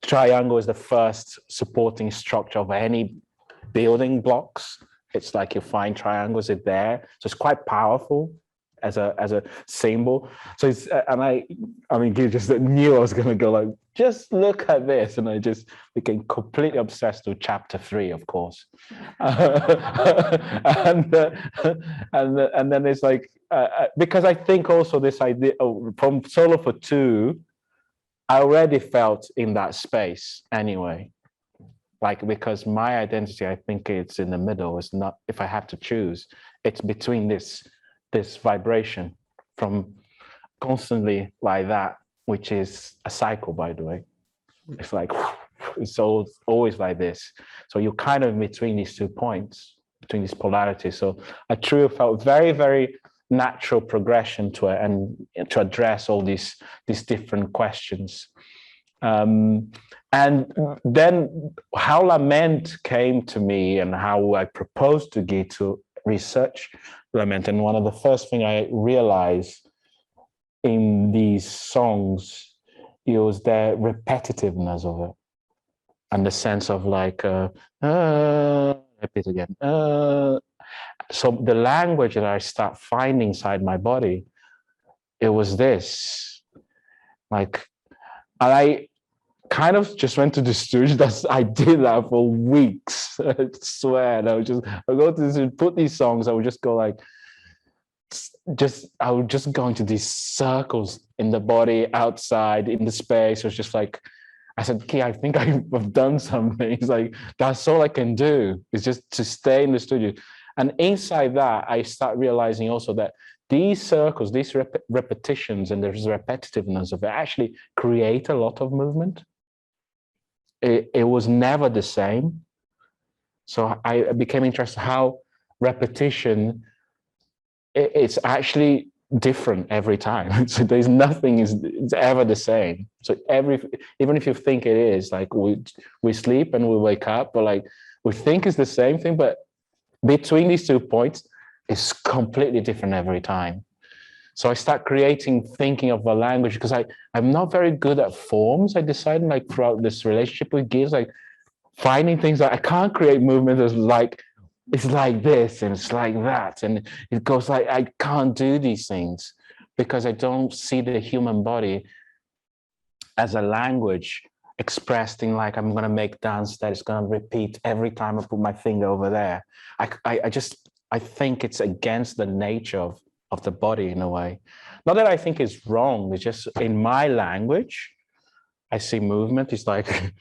triangle is the first supporting structure of any building blocks. It's like you find triangles in there. So it's quite powerful as a symbol. So it's, and I mean, you just knew I was going to go like, just look at this. And I just became completely obsessed with chapter 3, of course. And then it's like, because I think also this idea from Solo for 2, I already felt in that space anyway. Like, because my identity, I think it's in the middle. It's not, if I have to choose, it's between this vibration from constantly like that, which is a cycle, by the way. It's like, it's always like this. So you're kind of between these 2 points, between these polarities. So I truly felt very, very natural progression to it, and to address all these different questions. And then how Lament came to me, and how I proposed to Guy to research Lament. And one of the first things I realized in these songs, it was the repetitiveness of it, and the sense of like, repeat again. So the language that I start finding inside my body, it was this, like, and I kind of just went to the studio. I did that for weeks. I swear. And I go to put these songs. I would just go like, I would just go into these circles in the body, outside, in the space. It was just like, I said, Key, I think I've done something. It's like, that's all I can do, is just to stay in the studio. And inside that, I start realizing also that these circles, these repetitions, and there's repetitiveness of it, actually create a lot of movement. It was never the same. So I became interested how repetition, it's actually different every time. So there's nothing is ever the same. So even if you think it is, like we sleep and we wake up, but like we think it's the same thing, but between these 2 points, it's completely different every time. So I start creating, thinking of a language, because I'm not very good at forms. I decided, like, throughout this relationship with gigs, like finding things that I can't create movements as like, it's like this and it's like that. And it goes like, I can't do these things because I don't see the human body as a language expressed in, like, I'm going to make dance that is going to repeat every time I put my finger over there. I think it's against the nature of the body in a way. Not that I think it's wrong, it's just in my language, I see movement, it's like,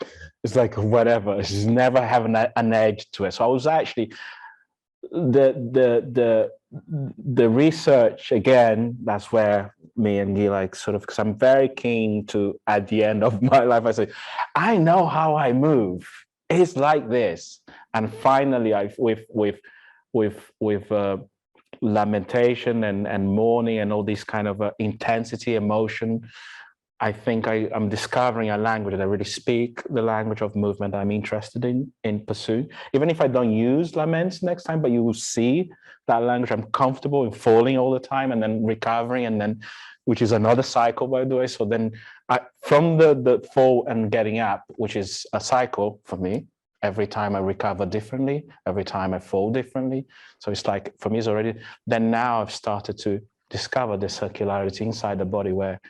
it's like whatever, it's never having an edge to it. So I was actually, the research, again, that's where me and Guy, like, sort of, because I'm very keen to, at the end of my life, I say, I know how I move. It's like this. And finally, with lamentation and mourning and all this kind of intensity, emotion, I think I'm discovering a language that I really speak, the language of movement I'm interested in pursuing. Even if I don't use laments next time, but you will see that language. I'm comfortable in falling all the time and then recovering, and then, which is another cycle, by the way. So then from the fall and getting up, which is a cycle for me, every time I recover differently, every time I fall differently. So it's like, for me, it's already, then now I've started to discover the circularity inside the body, where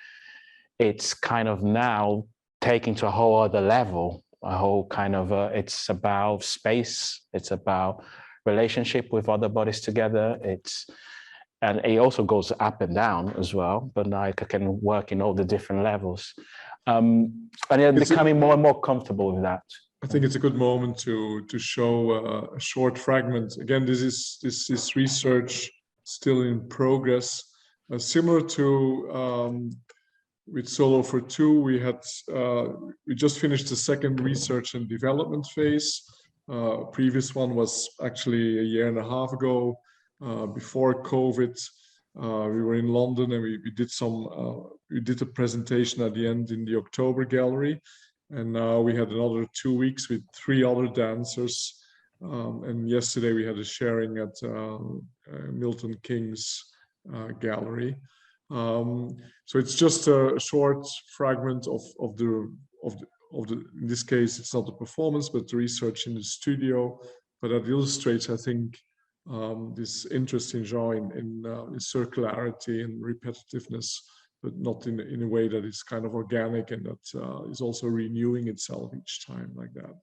it's kind of now taking to a whole other level, a whole kind of, it's about space, it's about relationship with other bodies together. And it also goes up and down as well, but like I can work in all the different levels. And I'm becoming more and more comfortable with that. I think it's a good moment to show a short fragment. Again, this is research still in progress, similar to with Solo for Two. We just finished the second research and development phase. Previous one was actually a year and a half ago, before COVID. We were in London and we did a presentation at the end in the October gallery. And now we had another 2 weeks with 3 other dancers. And yesterday we had a sharing at Milton Keynes gallery. So it's just a short fragment of the, in this case, it's not the performance, but the research in the studio. But that illustrates, I think, this interest in Jean in circularity and repetitiveness, but not in a way that is kind of organic and that is also renewing itself each time like that.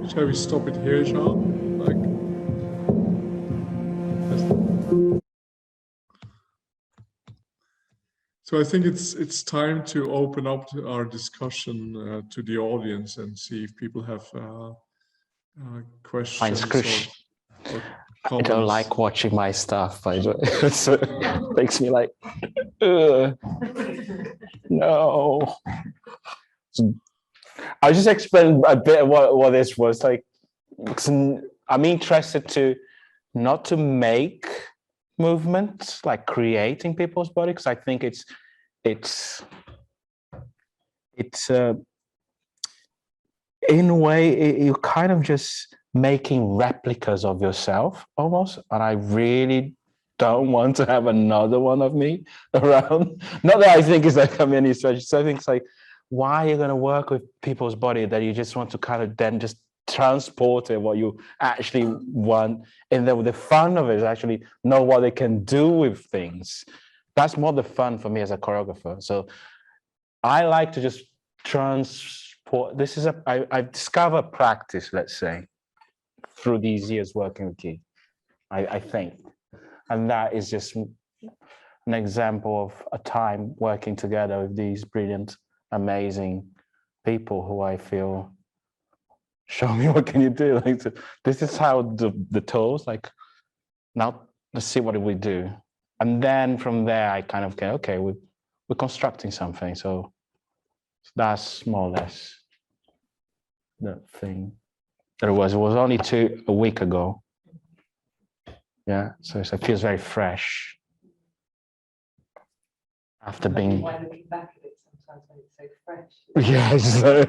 shall we stop it here, Jean? Like, so I think it's time to open up our discussion to the audience and see if people have questions or I don't like watching my stuff. So it makes me like, no. So I'll just explain a bit what this was like. I'm interested to not to make movements, like creating people's body, because I think it's in a way you're kind of just making replicas of yourself almost, and I really don't want to have another one of me around. Not that I think it's like any stretch. So I think it's like, why are you going to work with people's body that you just want to kind of then just transport it what you actually want, and then the fun of it is actually know what they can do with things. That's more the fun for me as a choreographer. So I like to just transport. This is I've discovered practice, let's say, through these years working with Keith, I think, and that is just an example of a time working together with these brilliant, amazing people who I feel show me what can you do. Like, this is how the toes, like, now let's see what do we do, and then from there I kind of go, okay, we're constructing something. So that's more or less the thing. It was only a week ago. Yeah, so it feels very fresh after being. Why looking back at it sometimes when it's so fresh? Yeah, so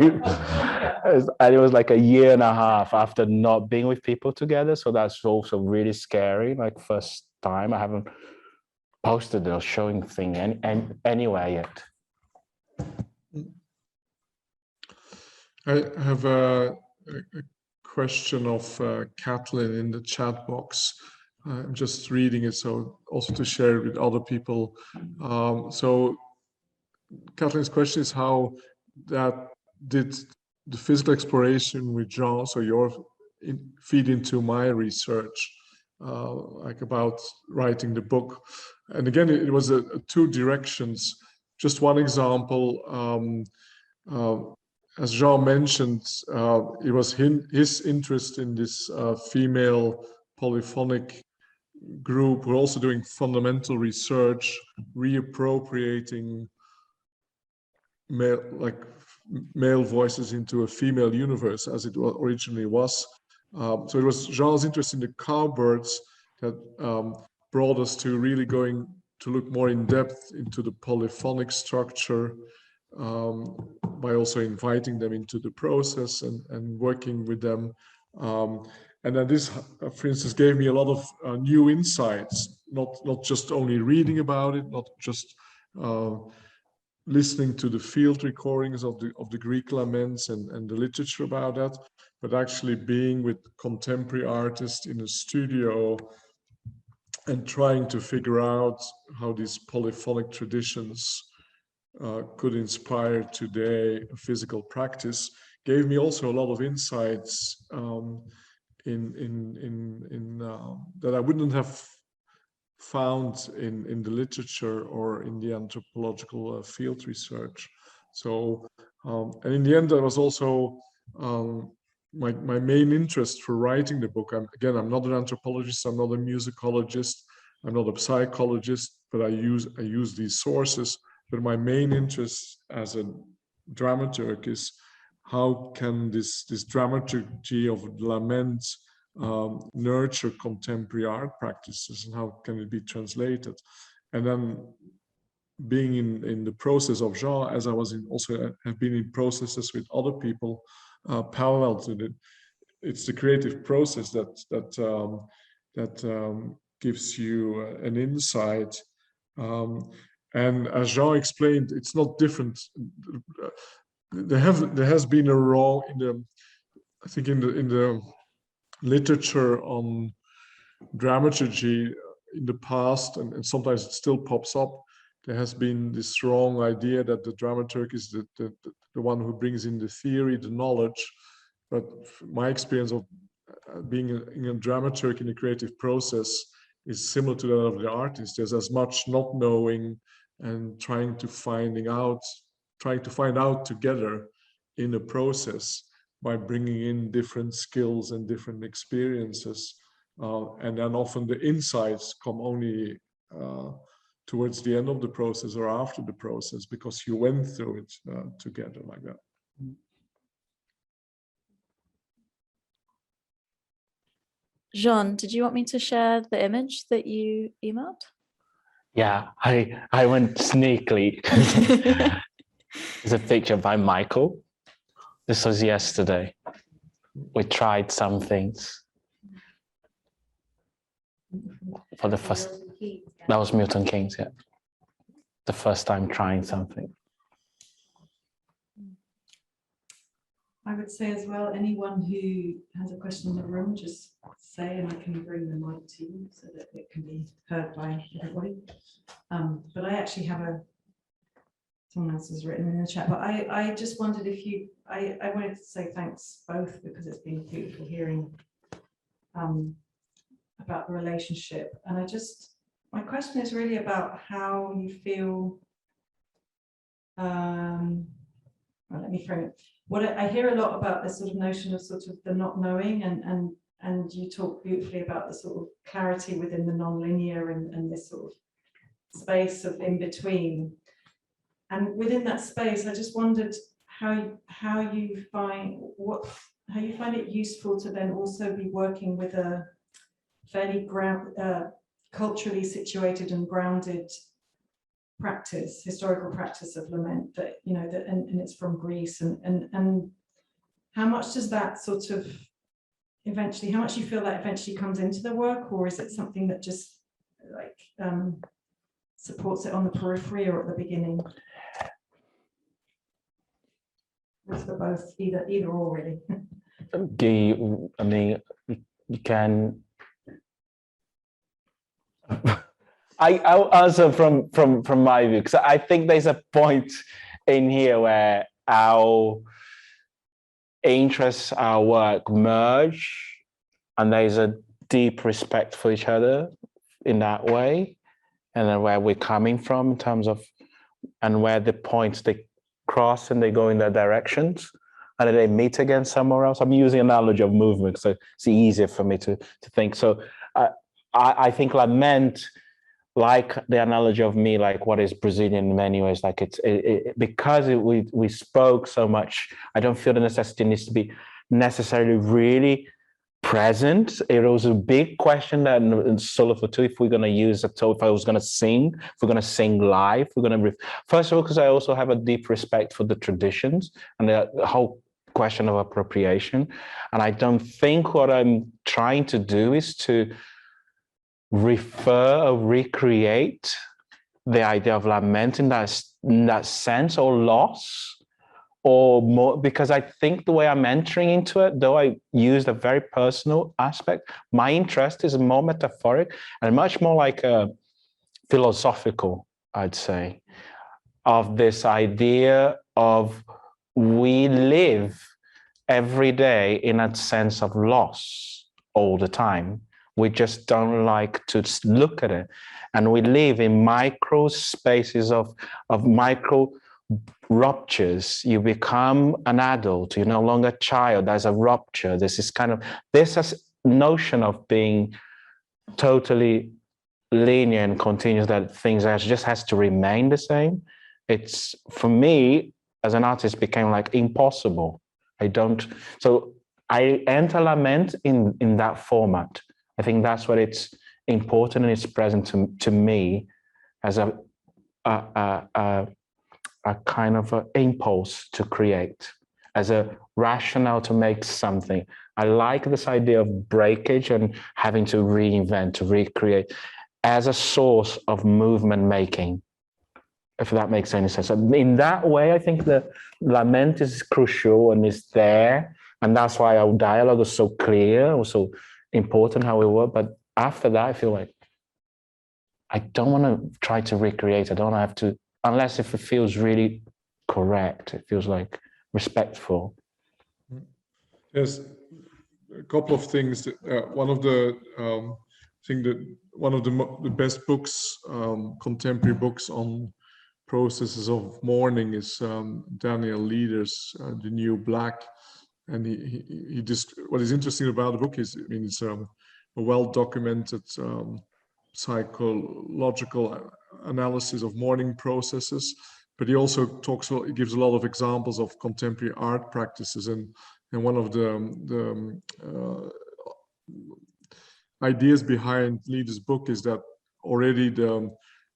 and it was like a year and a half after not being with people together. So that's also really scary. Like, first time I haven't posted or showing thing anywhere yet. I have a question of Kathleen in the chat box. I'm just reading it, so also to share it with other people. So Kathleen's question is how that did the physical exploration with Jean, so your feed into my research, like about writing the book. And again, it was two directions. Just one example, as Jean mentioned, it was his interest in this female polyphonic group who are also doing fundamental research, reappropriating male voices into a female universe as it originally was. So it was Jean's interest in the cowbirds that brought us to really going to look more in depth into the polyphonic structure, by also inviting them into the process and working with them. And then this, for instance, gave me a lot of new insights, not just only reading about it, not just listening to the field recordings of the Greek laments and the literature about that, but actually being with contemporary artists in a studio and trying to figure out how these polyphonic traditions could inspire today a physical practice, gave me also a lot of insights that I wouldn't have found in the literature or in the anthropological field research. So, and in the end, that was also my main interest for writing the book. I'm not an anthropologist, I'm not a musicologist, I'm not a psychologist, but I use these sources. But my main interest as a dramaturg is how can this dramaturgy of laments nurture contemporary art practices, and how can it be translated? And then being in the process of Jean, as I was also have been in processes with other people parallel to it, it's the creative process that gives you an insight. And as Jean explained, it's not different. There has been a role in the, I think in the literature on dramaturgy in the past, and sometimes it still pops up. There has been this strong idea that the dramaturg is the one who brings in the theory, the knowledge, but my experience of being a dramaturg in a creative process is similar to that of the artist. There's as much not knowing and trying to find out together in a process by bringing in different skills and different experiences. And then often the insights come only towards the end of the process or after the process, because you went through it together like that. Jean, did you want me to share the image that you emailed? Yeah, I went sneakily. It's a picture by Michael. This was yesterday. We tried some things. For the first, that was Milton Keynes, yeah. The first time trying something. I would say as well, anyone who has a question in the room, just say, and I can bring the mic to you so that it can be heard by everybody. But I actually have someone else has written in the chat, but I just wondered if you, I wanted to say thanks both, because it's been beautiful hearing about the relationship. And my question is really about how you feel, well, let me frame it. What I hear a lot about this sort of notion of sort of the not knowing, and you talk beautifully about the sort of clarity within the non-linear and this sort of space of in between. And within that space, I just wondered how you find it useful to then also be working with a fairly culturally situated and grounded practice, historical practice of lament, that and it's from Greece, and how much does that sort of eventually, how much you feel that eventually comes into the work, or is it something that just like supports it on the periphery or at the beginning? It's for both, either or really. I mean, you can. I'll answer from my view, because I think there's a point in here where our interests, our work merge, and there's a deep respect for each other in that way, and then where we're coming from in terms of, and where the points they cross and they go in their directions, and then they meet again somewhere else. I'm using an analogy of movement, so it's easier for me to think. So I think lament, like the analogy of me, like what is Brazilian in many ways, like because we spoke so much, I don't feel the necessity needs to be necessarily really present. It was a big question that in solo for two, if we're going to use it, so if I was going to sing, if we're going to sing live, we're going to, first of all, because I also have a deep respect for the traditions and the whole question of appropriation. And I don't think what I'm trying to do is to refer or recreate the idea of lament in that sense, or loss, or more, because I think the way I'm entering into it, though I used a very personal aspect, my interest is more metaphoric and much more like a philosophical, I'd say, of this idea of we live every day in a sense of loss all the time. We just don't like to look at it. And we live in micro spaces of micro ruptures. You become an adult, you're no longer a child, there's a rupture. This notion of being totally linear and continuous, that things just has to remain the same. It's, for me, as an artist, became like impossible. So I enter lament in that format. I think that's what it's important, and it's present to me as a kind of an impulse to create, as a rationale to make something. I like this idea of breakage and having to reinvent, to recreate, as a source of movement making, if that makes any sense. In that way, I think the lament is crucial and is there, and that's why our dialogue is so clear, also important how we work. But after that, I feel like I don't want to try to recreate. I don't have to, unless if it feels really correct, it feels like respectful. Yes, a couple of things. One of the the best books, contemporary books on processes of mourning is Daniel Leeder's The New Black, and he just, what is interesting about the book is, I mean, it's a well documented psychological analysis of mourning processes, but he also he gives a lot of examples of contemporary art practices, and one of the ideas behind Leeder's book is that already the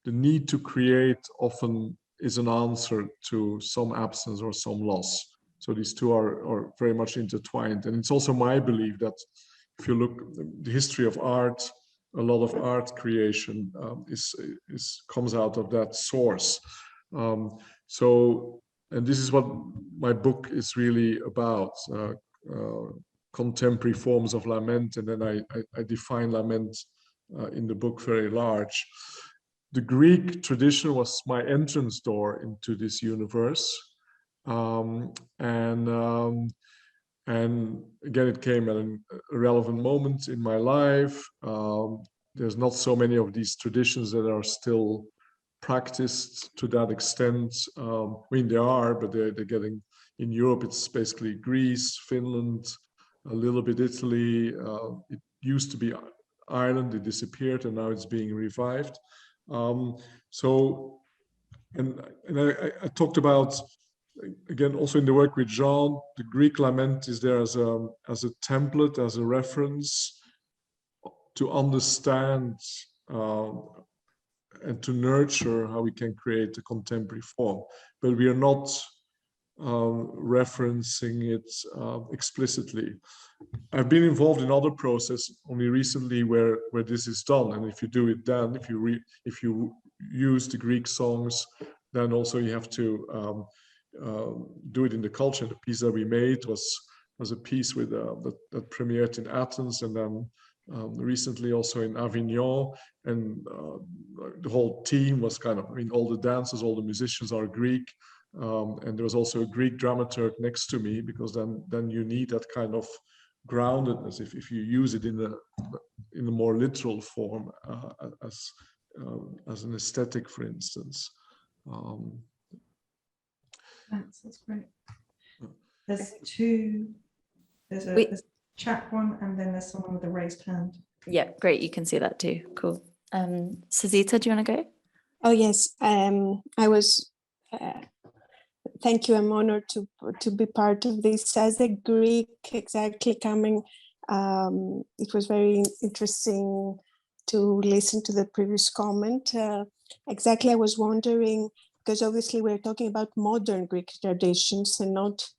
need to create often is an answer to some absence or some loss. So these two are very much intertwined. And it's also my belief that if you look at the history of art, a lot of art creation comes out of that source. And this is what my book is really about, contemporary forms of lament. And then I define lament in the book very large. The Greek tradition was my entrance door into this universe. And again, it came at a relevant moment in my life. There's not so many of these traditions that are still practiced to that extent. I mean, there are, but they're getting, in Europe, it's basically Greece, Finland, a little bit Italy. It used to be Ireland, it disappeared, and now it's being revived. I talked about, again, also in the work with Jean, the Greek lament is there as a template, as a reference to understand and to nurture how we can create a contemporary form. But we are not referencing it explicitly. I've been involved in other processes only recently where this is done, and if you do it then, if you use the Greek songs, then also you have to do it in the culture. The piece that we made was a piece with that premiered in Athens, and then recently also in Avignon, and the whole team was kind of, I mean, all the dancers, all the musicians are Greek, and there was also a Greek dramaturg next to me, because then you need that kind of groundedness if you use it in a more literal form, as an aesthetic, for instance. Thanks, that's great. There's a chat one, and then there's someone with a raised hand. Yeah, great. You can see that too. Cool. Sazita, do you want to go? Oh, yes. I was, thank you. I'm honored to be part of this. As a Greek exactly coming, it was very interesting to listen to the previous comment. Exactly, I was wondering, because obviously we're talking about modern Greek traditions and not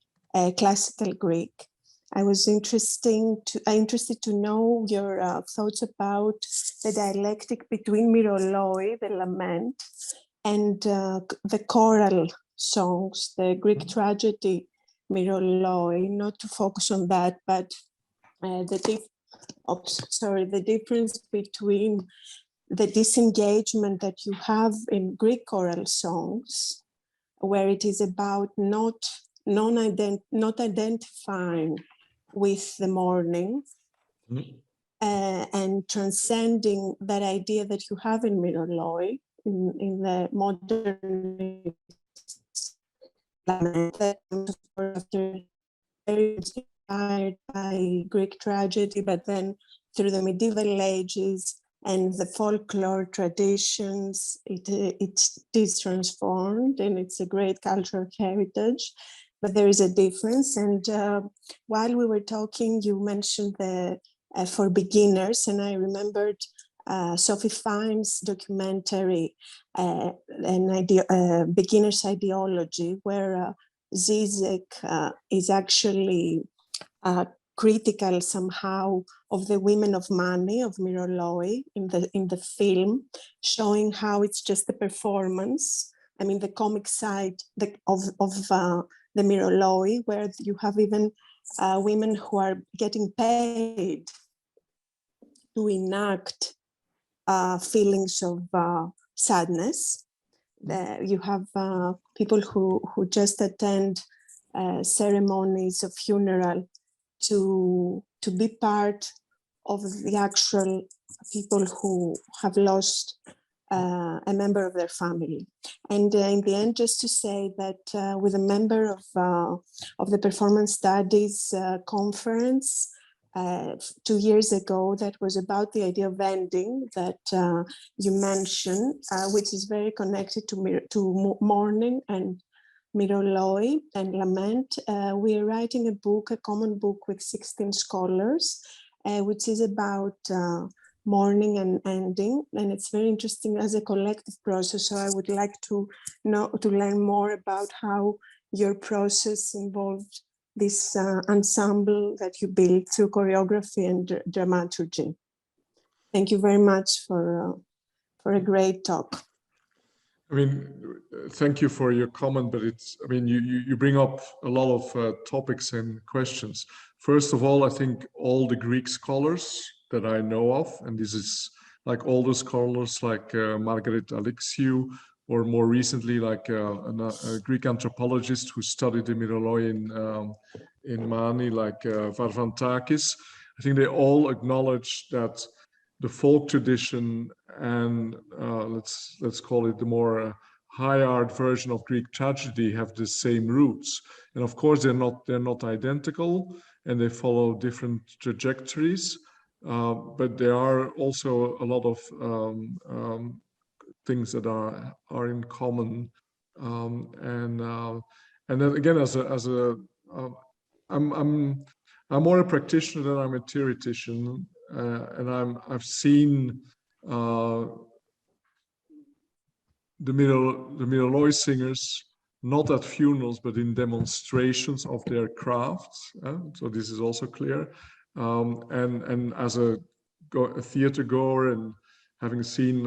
classical Greek. I was interested to know your thoughts about the dialectic between moiroloi, the lament, and the choral songs, the Greek tragedy moiroloi. Not to focus on that, but the difference between the disengagement that you have in Greek choral songs, where it is about not identifying with the mourning, and transcending that idea that you have in moiroloi, in the modern lament, that after very inspired by Greek tragedy, but then through the medieval ages and the folklore traditions, it is transformed, and it's a great cultural heritage. But there is a difference. And while we were talking, you mentioned the for beginners, and I remembered Sophie Fine's documentary, Beginner's Ideology, where Zizek is actually critical somehow of the women of money, of moiroloi, in the film, showing how it's just a performance. I mean, the comic side of the moiroloi, where you have even women who are getting paid to enact feelings of sadness. You have people who just attend ceremonies of funeral to be part of the actual people who have lost a member of their family. And in the end, just to say that with a member of the Performance Studies conference 2 years ago, that was about the idea of ending that you mentioned, which is very connected to Mourning and moiroloi and Lament. We are writing a book, a common book with 16 scholars, which is about mourning and ending, and it's very interesting as a collective process. So I would like to learn more about how your process involved this ensemble that you built through choreography and dramaturgy. Thank you very much for a great talk. I mean, thank you for your comment, but it's, I mean, you bring up a lot of topics and questions. First of all, I think all the Greek scholars that I know of, and this is like all the scholars like Margaret Alexiou, or more recently like a Greek anthropologist who studied the moiroloi in Mani, like Varvantakis. I think they all acknowledge that the folk tradition and let's call it the more high art version of Greek tragedy have the same roots. And of course, they're not identical, and they follow different trajectories. But there are also a lot of things that are in common. And then again, I'm more a practitioner than I'm a theoretician, and I've seen the moiroloi singers not at funerals but in demonstrations of their crafts. So this is also clear. And as a theater goer, and having seen,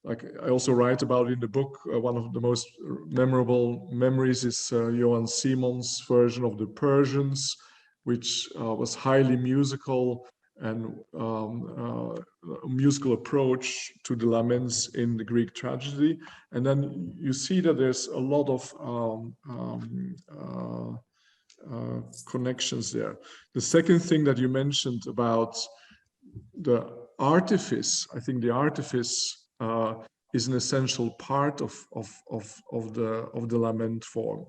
like I also write about in the book, one of the most memorable memories is Johann Simon's version of the Persians, which was highly musical and a musical approach to the laments in the Greek tragedy. And then you see that there's a lot of connections there. The second thing that you mentioned about the artifice, I think the artifice is an essential part of the lament form,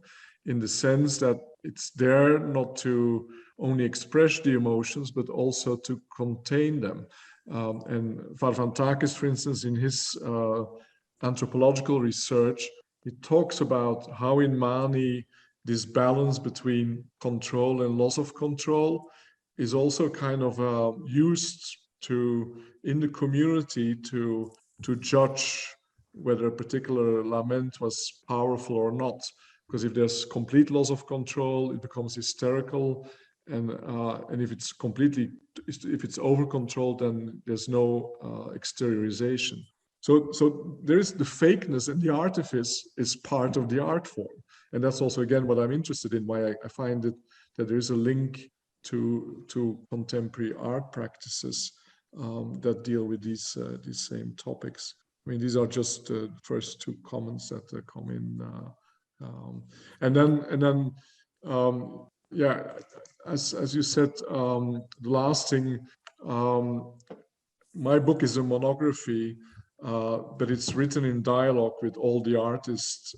in the sense that it's there not to only express the emotions, but also to contain them. And Varvantakis, for instance, in his anthropological research, he talks about how in Mani this balance between control and loss of control is also kind of used in the community to judge whether a particular lament was powerful or not. Because if there's complete loss of control, it becomes hysterical, and if it's over controlled, then there's no exteriorization. So there is the fakeness, and the artifice is part of the art form, and that's also again what I'm interested in. Why I find it that there is a link to contemporary art practices that deal with these same topics. I mean, these are just the first two comments that come in. And then yeah, as you said, the last thing, my book is a monography, but it's written in dialogue with all the artists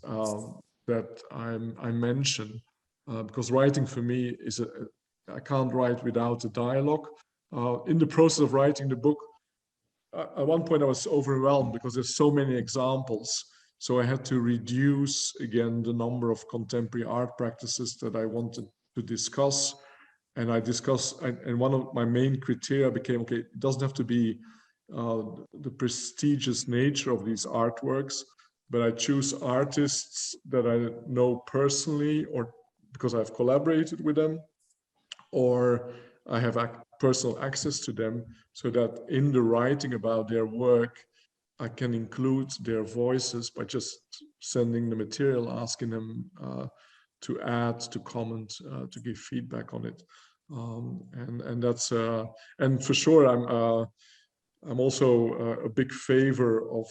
that I mention, because writing for me is I can't write without a dialogue. In the process of writing the book, at one point I was overwhelmed because there's so many examples. So I had to reduce again the number of contemporary art practices that I wanted to discuss. And and one of my main criteria became, okay, it doesn't have to be the prestigious nature of these artworks, but I choose artists that I know personally, or because I've collaborated with them, or I have personal access to them, so that in the writing about their work, I can include their voices by just sending the material, asking them to add, to comment, to give feedback on it, and that's and for sure I'm also a big favor of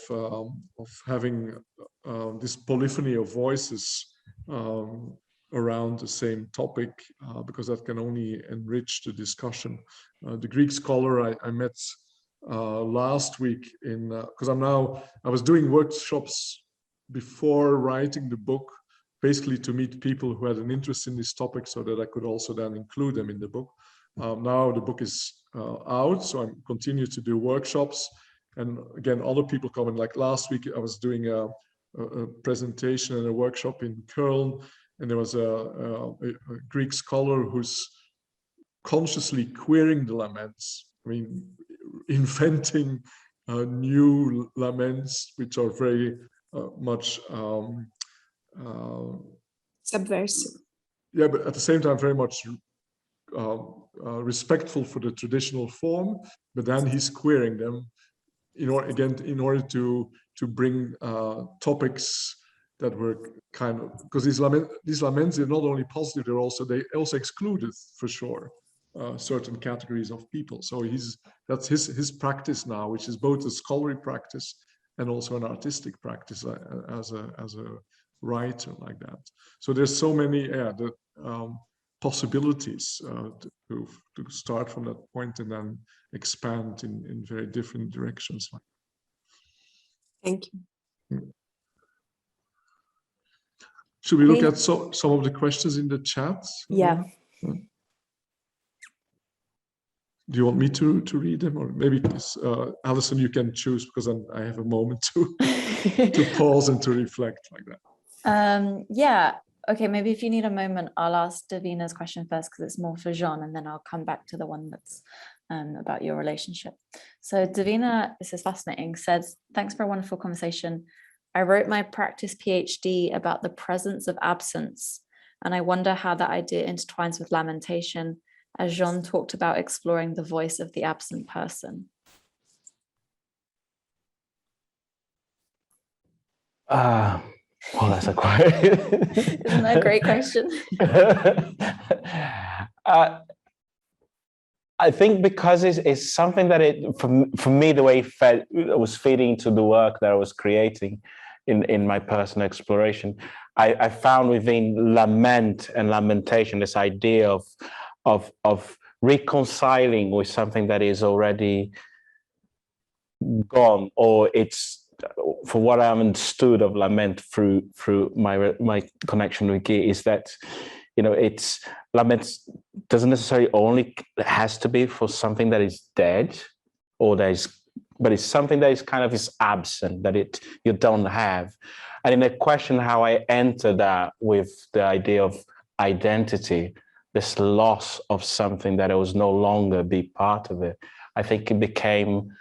having this polyphony of voices around the same topic, because that can only enrich the discussion. The Greek scholar I met last week because I was doing workshops before writing the book, basically to meet people who had an interest in this topic so that I could also then include them in the book. Now the book is out, so I continue to do workshops. And again, other people come in. Like last week, I was doing a presentation and a workshop in Köln, and there was a Greek scholar who's consciously queering the laments. I mean, inventing new laments, which are very much Subversive. yeah, but at the same time very much respectful for the traditional form, but then he's queering them in order to bring topics that were kind of, because these laments are not only positive, they also excluded for sure certain categories of people. So that's his practice now, which is both a scholarly practice and also an artistic practice as a writer like that. So there's so many possibilities to start from that point and then expand in very different directions. Thank you. Should we look at some of the questions in the chat? Yeah. Do you want me to read them, or maybe Alison, you can choose, because I have a moment to pause and to reflect like that. Yeah. Okay, maybe if you need a moment, I'll ask Davina's question first because it's more for Jean, and then I'll come back to the one that's about your relationship. So Davina, this is fascinating, says, thanks for a wonderful conversation. I wrote my practice PhD about the presence of absence, and I wonder how that idea intertwines with lamentation, as Jean talked about exploring the voice of the absent person. Well, that's a quite... Isn't that a great question? I think because it's something that for me, the way it was feeding into the work that I was creating in my personal exploration, I found within lament and lamentation this idea of reconciling with something that is already gone, or it's, for what I understood of lament through my connection with Guy, is that, you know, it's laments doesn't necessarily only has to be for something that is dead, or but it's something that is kind of is absent, that you don't have. And in a question how I enter that with the idea of identity, this loss of something that I was no longer be part of it, I think it became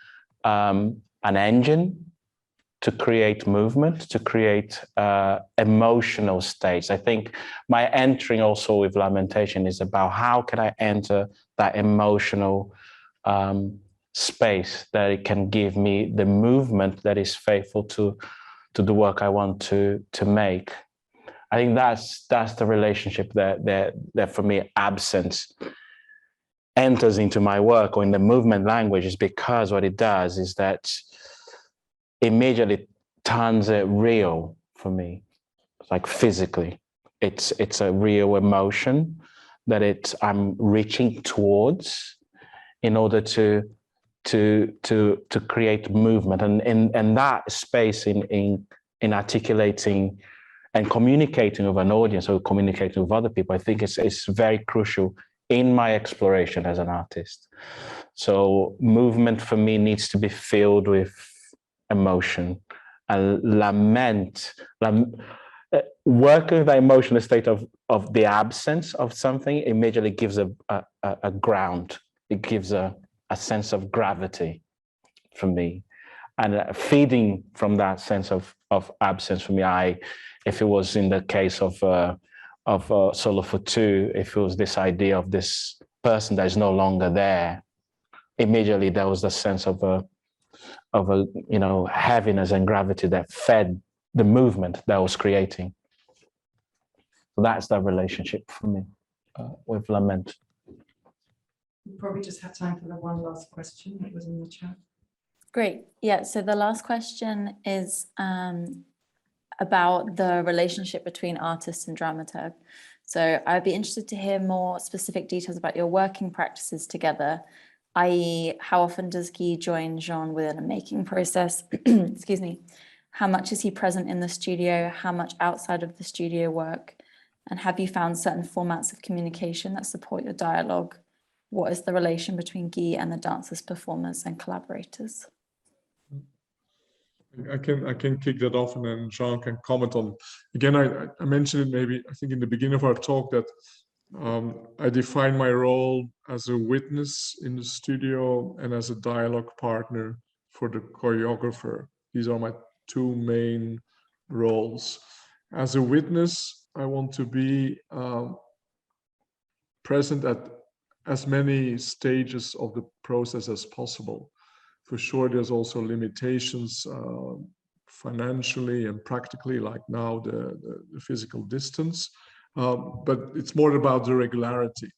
an engine to create movement, to create emotional states. I think my entering also with lamentation is about how can I enter that emotional space that it can give me the movement that is faithful to the work I want to make. I think that's the relationship that for me absence enters into my work, or in the movement language, is because what it does is that immediately turns it real for me, like physically. It's a real emotion that I'm reaching towards in order to create movement, and that space in articulating and communicating with an audience or communicating with other people, I think it's very crucial in my exploration as an artist. So movement for me needs to be filled with emotion, and working with the emotional state of the absence of something immediately gives a ground. It gives a sense of gravity for me, and feeding from that sense of absence for me. If it was in the case of Solo for Two, if it was this idea of this person that is no longer there, immediately there was the sense of a heaviness and gravity that fed the movement that I was creating. So that's that relationship for me with lament. We probably just have time for the one last question that was in the chat. Great. Yeah, so the last question is about the relationship between artist and dramaturg. So I'd be interested to hear more specific details about your working practices together, i.e. how often does Guy join Jean within a making process? Excuse me. How much is he present in the studio? How much outside of the studio work? And have you found certain formats of communication that support your dialogue? What is the relation between Guy and the dancers, performers, and collaborators? I can kick that off, and then Jean can comment on. Again, I mentioned it maybe, I think in the beginning of our talk, that I define my role as a witness in the studio and as a dialogue partner for the choreographer. These are my two main roles. As a witness, I want to be present at as many stages of the process as possible. For sure, there's also limitations financially and practically, like now the physical distance. But it's more about the regularity,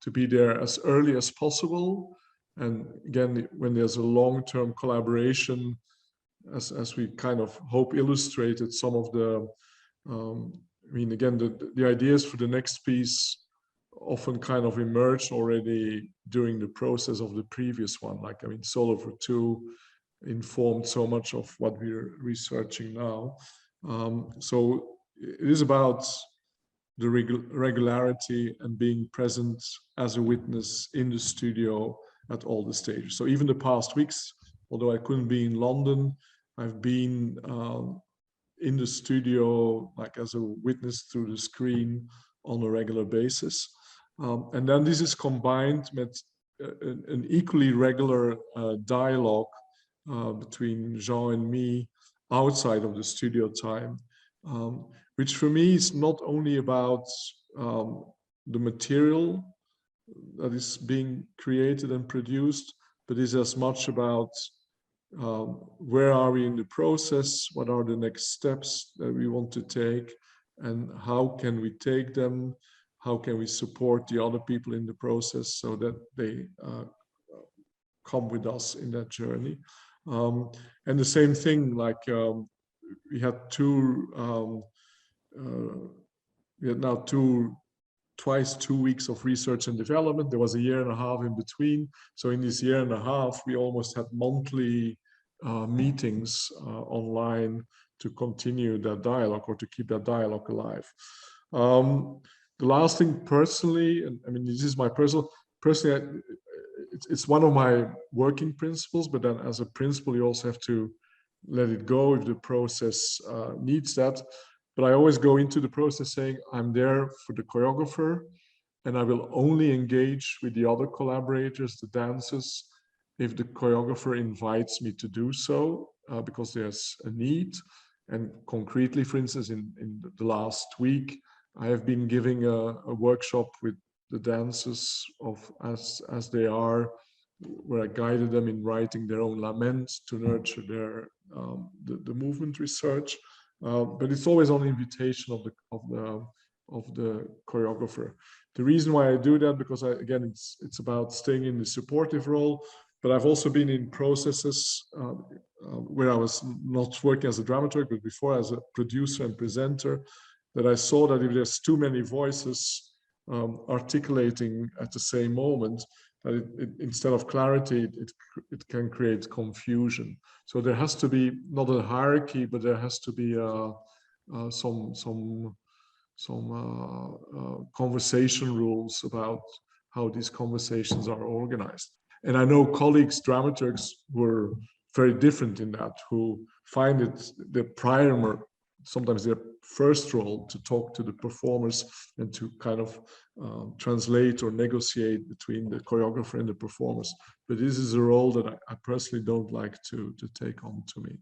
to be there as early as possible. And again, when there's a long-term collaboration, as we kind of hope illustrated some of the, I mean, again, the ideas for the next piece often kind of emerged already during the process of the previous one. Like, I mean, Solo for Two informed so much of what we're researching now. So it is about the regularity and being present as a witness in the studio at all the stages. So even the past weeks, although I couldn't be in London, I've been in the studio, like as a witness through the screen on a regular basis. And then this is combined with an equally regular dialogue between Jean and me outside of the studio time, which for me is not only about the material that is being created and produced, but is as much about where are we in the process, what are the next steps that we want to take, and how can we take them, how can we support the other people in the process so that they come with us in that journey. And the same thing, like we had now twice 2 weeks of research and development. There was a year and a half in between. So in this year and a half, we almost had monthly meetings online to continue that dialogue or to keep that dialogue alive. The last thing personally, and I mean, this is my personally, it's one of my working principles, but then as a principle, you also have to let it go if the process needs that. But I always go into the process saying, I'm there for the choreographer, and I will only engage with the other collaborators, the dancers, if the choreographer invites me to do so, because there's a need. And concretely, for instance, in the last week, I have been giving a workshop with the dancers as they are, where I guided them in writing their own laments to nurture their the movement research. But it's always on invitation of the choreographer. The reason why I do that, because again, it's about staying in the supportive role. But I've also been in processes where I was not working as a dramaturg, but before as a producer and presenter, that I saw that if there's too many voices articulating at the same moment, that instead of clarity, it can create confusion. So there has to be not a hierarchy, but there has to be some conversation rules about how these conversations are organized. And I know colleagues, dramaturgs, were very different in that, who find it the primer, sometimes their first role, to talk to the performers and to kind of translate or negotiate between the choreographer and the performers. But this is a role that I personally don't like to take on to me.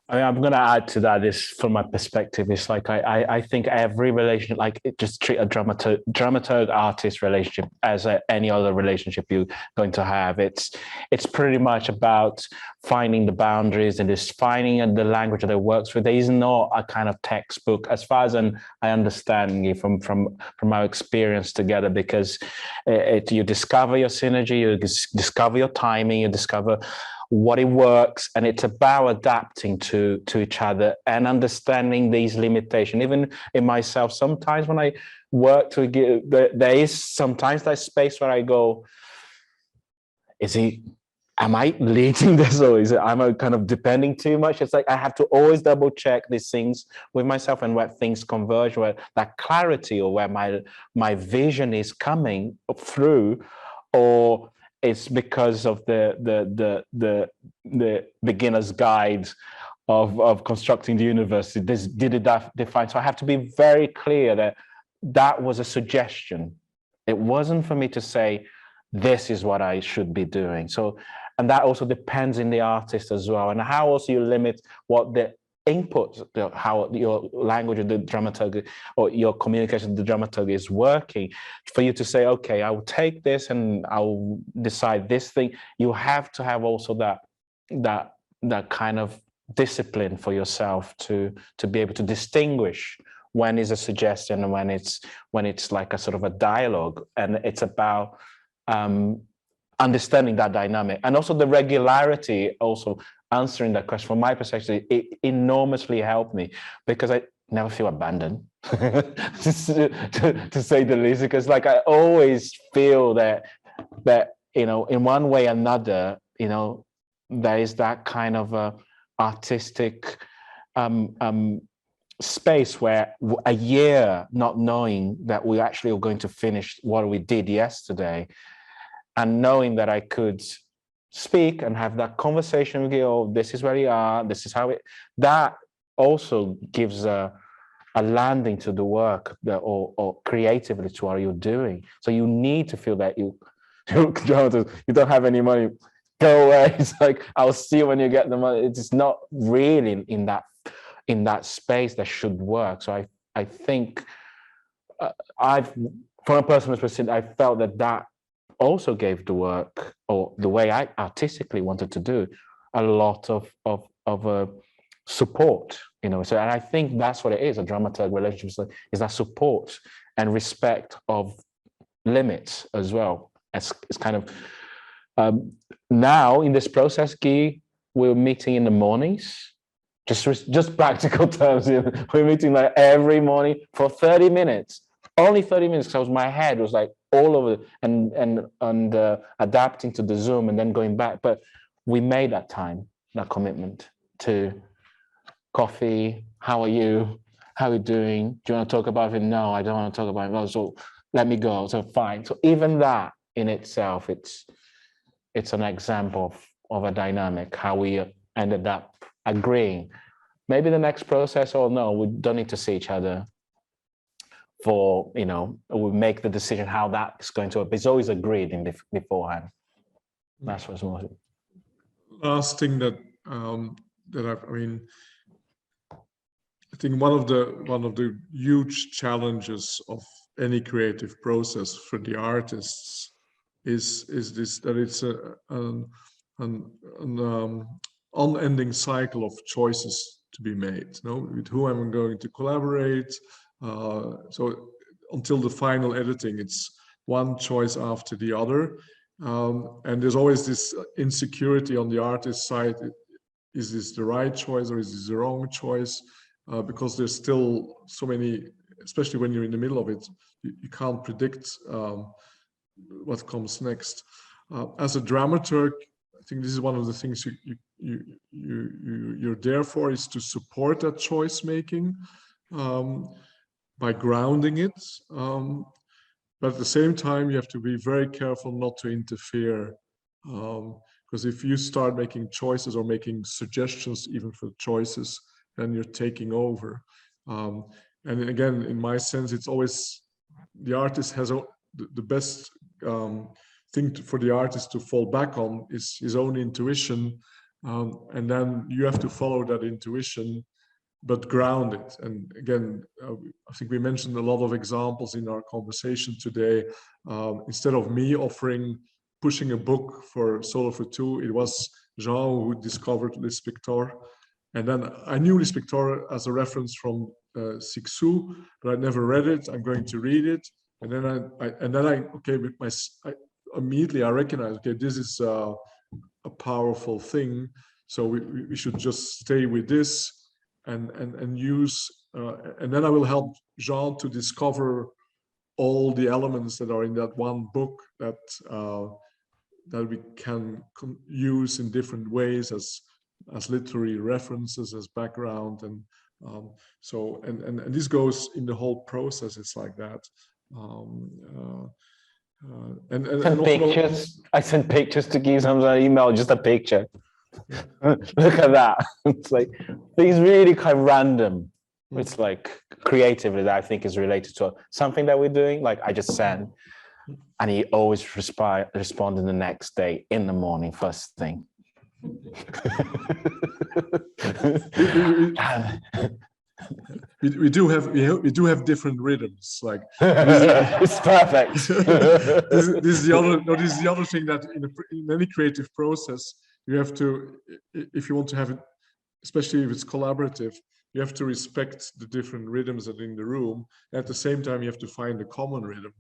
I'm going to add to that, is from my perspective, it's like I think every relationship, like just treat a dramaturg artist relationship as any other relationship you're going to have. It's pretty much about finding the boundaries and just finding the language that works with. There is not a kind of textbook, as far as I understand you from our experience together, because you discover your synergy, you discover your timing, you discover what it works, and it's about adapting to each other and understanding these limitations. Even in myself, sometimes when I work to get, there is sometimes that space where I go, am I leading this, or am I kind of depending too much? It's like I have to always double check these things with myself, and where things converge, where that clarity, or where my vision is coming through, or it's because of the beginner's guide of constructing the universe. Did it define? So I have to be very clear that that was a suggestion. It wasn't for me to say, this is what I should be doing. So, and that also depends in the artist as well, and how also you limit what the input, how your language of the dramaturg, or your communication of the dramaturg is working, for you to say, okay, I will take this and I'll decide this thing. You have to have also that kind of discipline for yourself to be able to distinguish when is a suggestion and when it's like a sort of a dialogue, and it's about understanding that dynamic, and also the regularity. Also answering that question from my perspective, it enormously helped me, because I never feel abandoned, to say the least, because like I always feel that in one way or another, there is that kind of artistic space where a year not knowing that we actually are going to finish what we did yesterday, and knowing that I could speak and have that conversation with you, oh, this is where you are, this is how it, that also gives a landing to the work, or creatively to what you're doing. So you need to feel that you don't have any money, go away. It's like, I'll see you when you get the money. It's not really in that space that should work. So I think from a personal perspective, I felt that also gave the work, or the way I artistically wanted to do, a lot of support, So, and I think that's what it is. A dramaturg relationship is that support and respect of limits as well. It's kind of now in this process, Guy, we're meeting in the mornings. Just practical terms. We're meeting like every morning for 30 minutes. Only 30 minutes, because my head was like all over and adapting to the Zoom and then going back. But we made that time, that commitment to coffee. How are you? How are you doing? Do you want to talk about it? No, I don't want to talk about it. No, so let me go. So fine. So even that in itself, it's an example of a dynamic, how we ended up agreeing. Maybe the next process, or no, we don't need to see each other for, we make the decision how that's going to, it's always agreed in beforehand. That's what's more. Last thing that I think one of the huge challenges of any creative process for the artists is this, that it's an unending cycle of choices to be made. With who I'm going to collaborate. So until the final editing, it's one choice after the other, and there's always this insecurity on the artist's side. Is this the right choice, or is this the wrong choice? Because there's still so many, especially when you're in the middle of it, you can't predict what comes next. As a dramaturg, I think this is one of the things you're there for, is to support that choice making by grounding it. But at the same time, you have to be very careful not to interfere, because if you start making choices or making suggestions even for choices, then you're taking over. And again, in my sense, it's always the artist has the best thing for the artist to fall back on is his own intuition, and then you have to follow that intuition, but ground it. And again, I think we mentioned a lot of examples in our conversation today. Instead of me pushing a book for Solo for Two, it was Jean who discovered Les Pictors. And then I knew Les Pictors as a reference from Sixou, but I never read it. I'm going to read it. And then I immediately recognize, okay, this is a powerful thing. So we should just stay with this and use, and then I will help Jean to discover all the elements that are in that one book that that we can use in different ways as literary references, as background, and so and this goes in the whole process. It's like that. And pictures. I sent pictures to give some email, just a picture. Look at that. It's like things really kind of random. It's like creatively that I think is related to something that we're doing. Like I just sent, and he always responded the next day in the morning, first thing. we do have different rhythms. Like it's perfect. this is the other thing that in any creative process you have to, if you want to have it, especially if it's collaborative, you have to respect the different rhythms that are in the room. At the same time, you have to find a common rhythm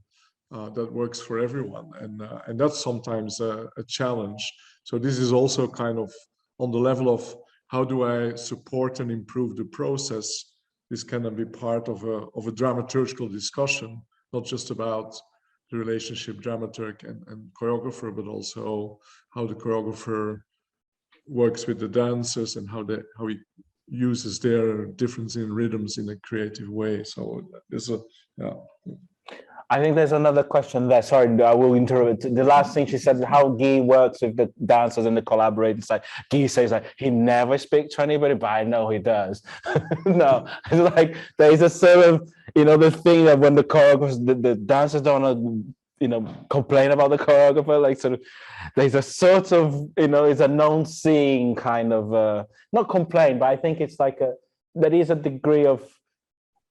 that works for everyone, and that's sometimes a challenge. So this is also kind of on the level of how do I support and improve the process. This can be part of a dramaturgical discussion, not just about the relationship dramaturg and choreographer, but also how the choreographer works with the dancers and how he uses their difference in rhythms in a creative way. So there's I think there's another question there. Sorry, I will interrupt. The last thing she said, how Guy works with the dancers and the collaborators. Like Guy says, like he never speaks to anybody, but I know he does. No, it's like there's a sort of, the thing that when the choreographers, the dancers don't want to, complain about the choreographer. Like sort of, there's a sort of, it's a non-seeing kind of, not complain, but I think it's like there is a degree of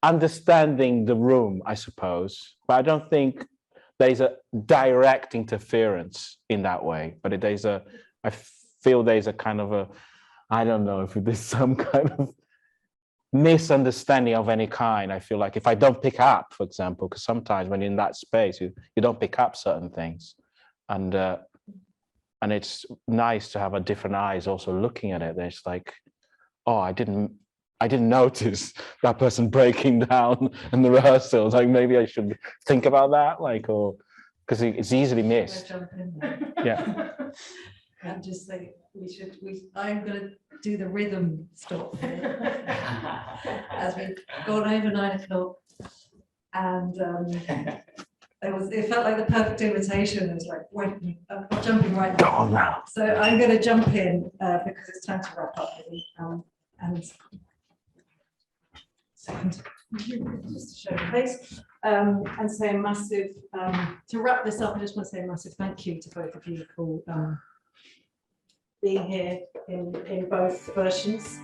understanding the room, I suppose, but I don't think there's a direct interference in that way. But I feel there's a kind of I don't know if there's some kind of misunderstanding of any kind. I feel like if I don't pick up, for example, because sometimes when you're in that space, you don't pick up certain things, and it's nice to have a different eyes also looking at it. It's like, oh, I didn't notice that person breaking down in the rehearsals. Like maybe I should think about that, or because it's easily missed. Yeah. And just say I'm going to do the rhythm stop as we've gone over 9 o'clock, and it felt like the perfect invitation. It was like, wait, I'm not jumping right now. Oh, no. So I'm going to jump in because it's time to wrap up. And second, just to show the face, and say a massive, to wrap this up, I just want to say a massive thank you to both of you for being here in both versions.